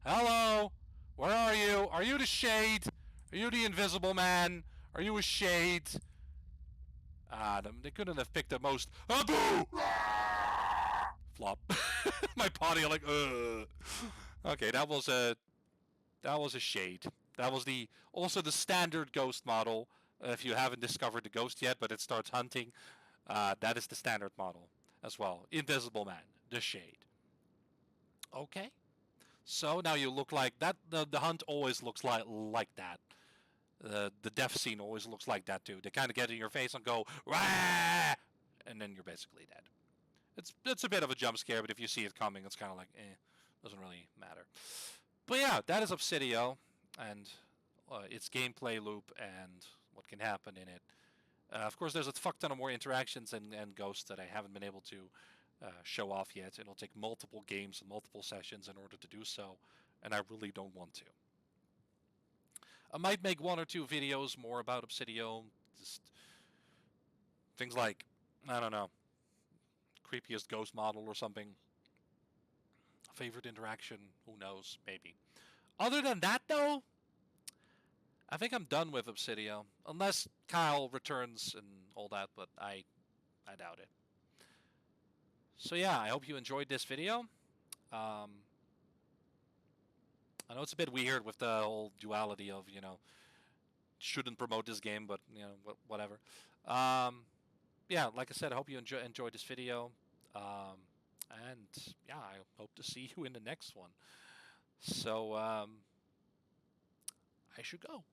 Hello? Where are you? Are you the shade? Are you the invisible man? Are you a shade? They couldn't have picked the most. Boo! Flop. My body like, Okay, that was a shade. That was also the standard ghost model. If you haven't discovered the ghost yet, but it starts hunting, that is the standard model as well. Invisible man, the shade. Okay. So now you look like that. The hunt always looks like that. The death scene always looks like that too. They kind of get in your face and go, Wah! And then you're basically dead. It's a bit of a jump scare, but if you see it coming, it's kind of like, doesn't really matter. But yeah, that is Obsideo, and its gameplay loop and what can happen in it. Of course, there's a fuck ton of more interactions and ghosts that I haven't been able to show off yet. It'll take multiple games and multiple sessions in order to do so, and I really don't want to. I might make 1 or 2 videos more about Obsideo. Just things like, I don't know, creepiest ghost model or something. Favorite interaction, who knows, maybe. Other than that, though, I think I'm done with Obsideo. Unless Kyle returns and all that, but I doubt it. So yeah, I hope you enjoyed this video. I know it's a bit weird with the whole duality of, shouldn't promote this game, but, whatever. Yeah, like I said, I hope you enjoyed this video. And yeah, I hope to see you in the next one. So I should go.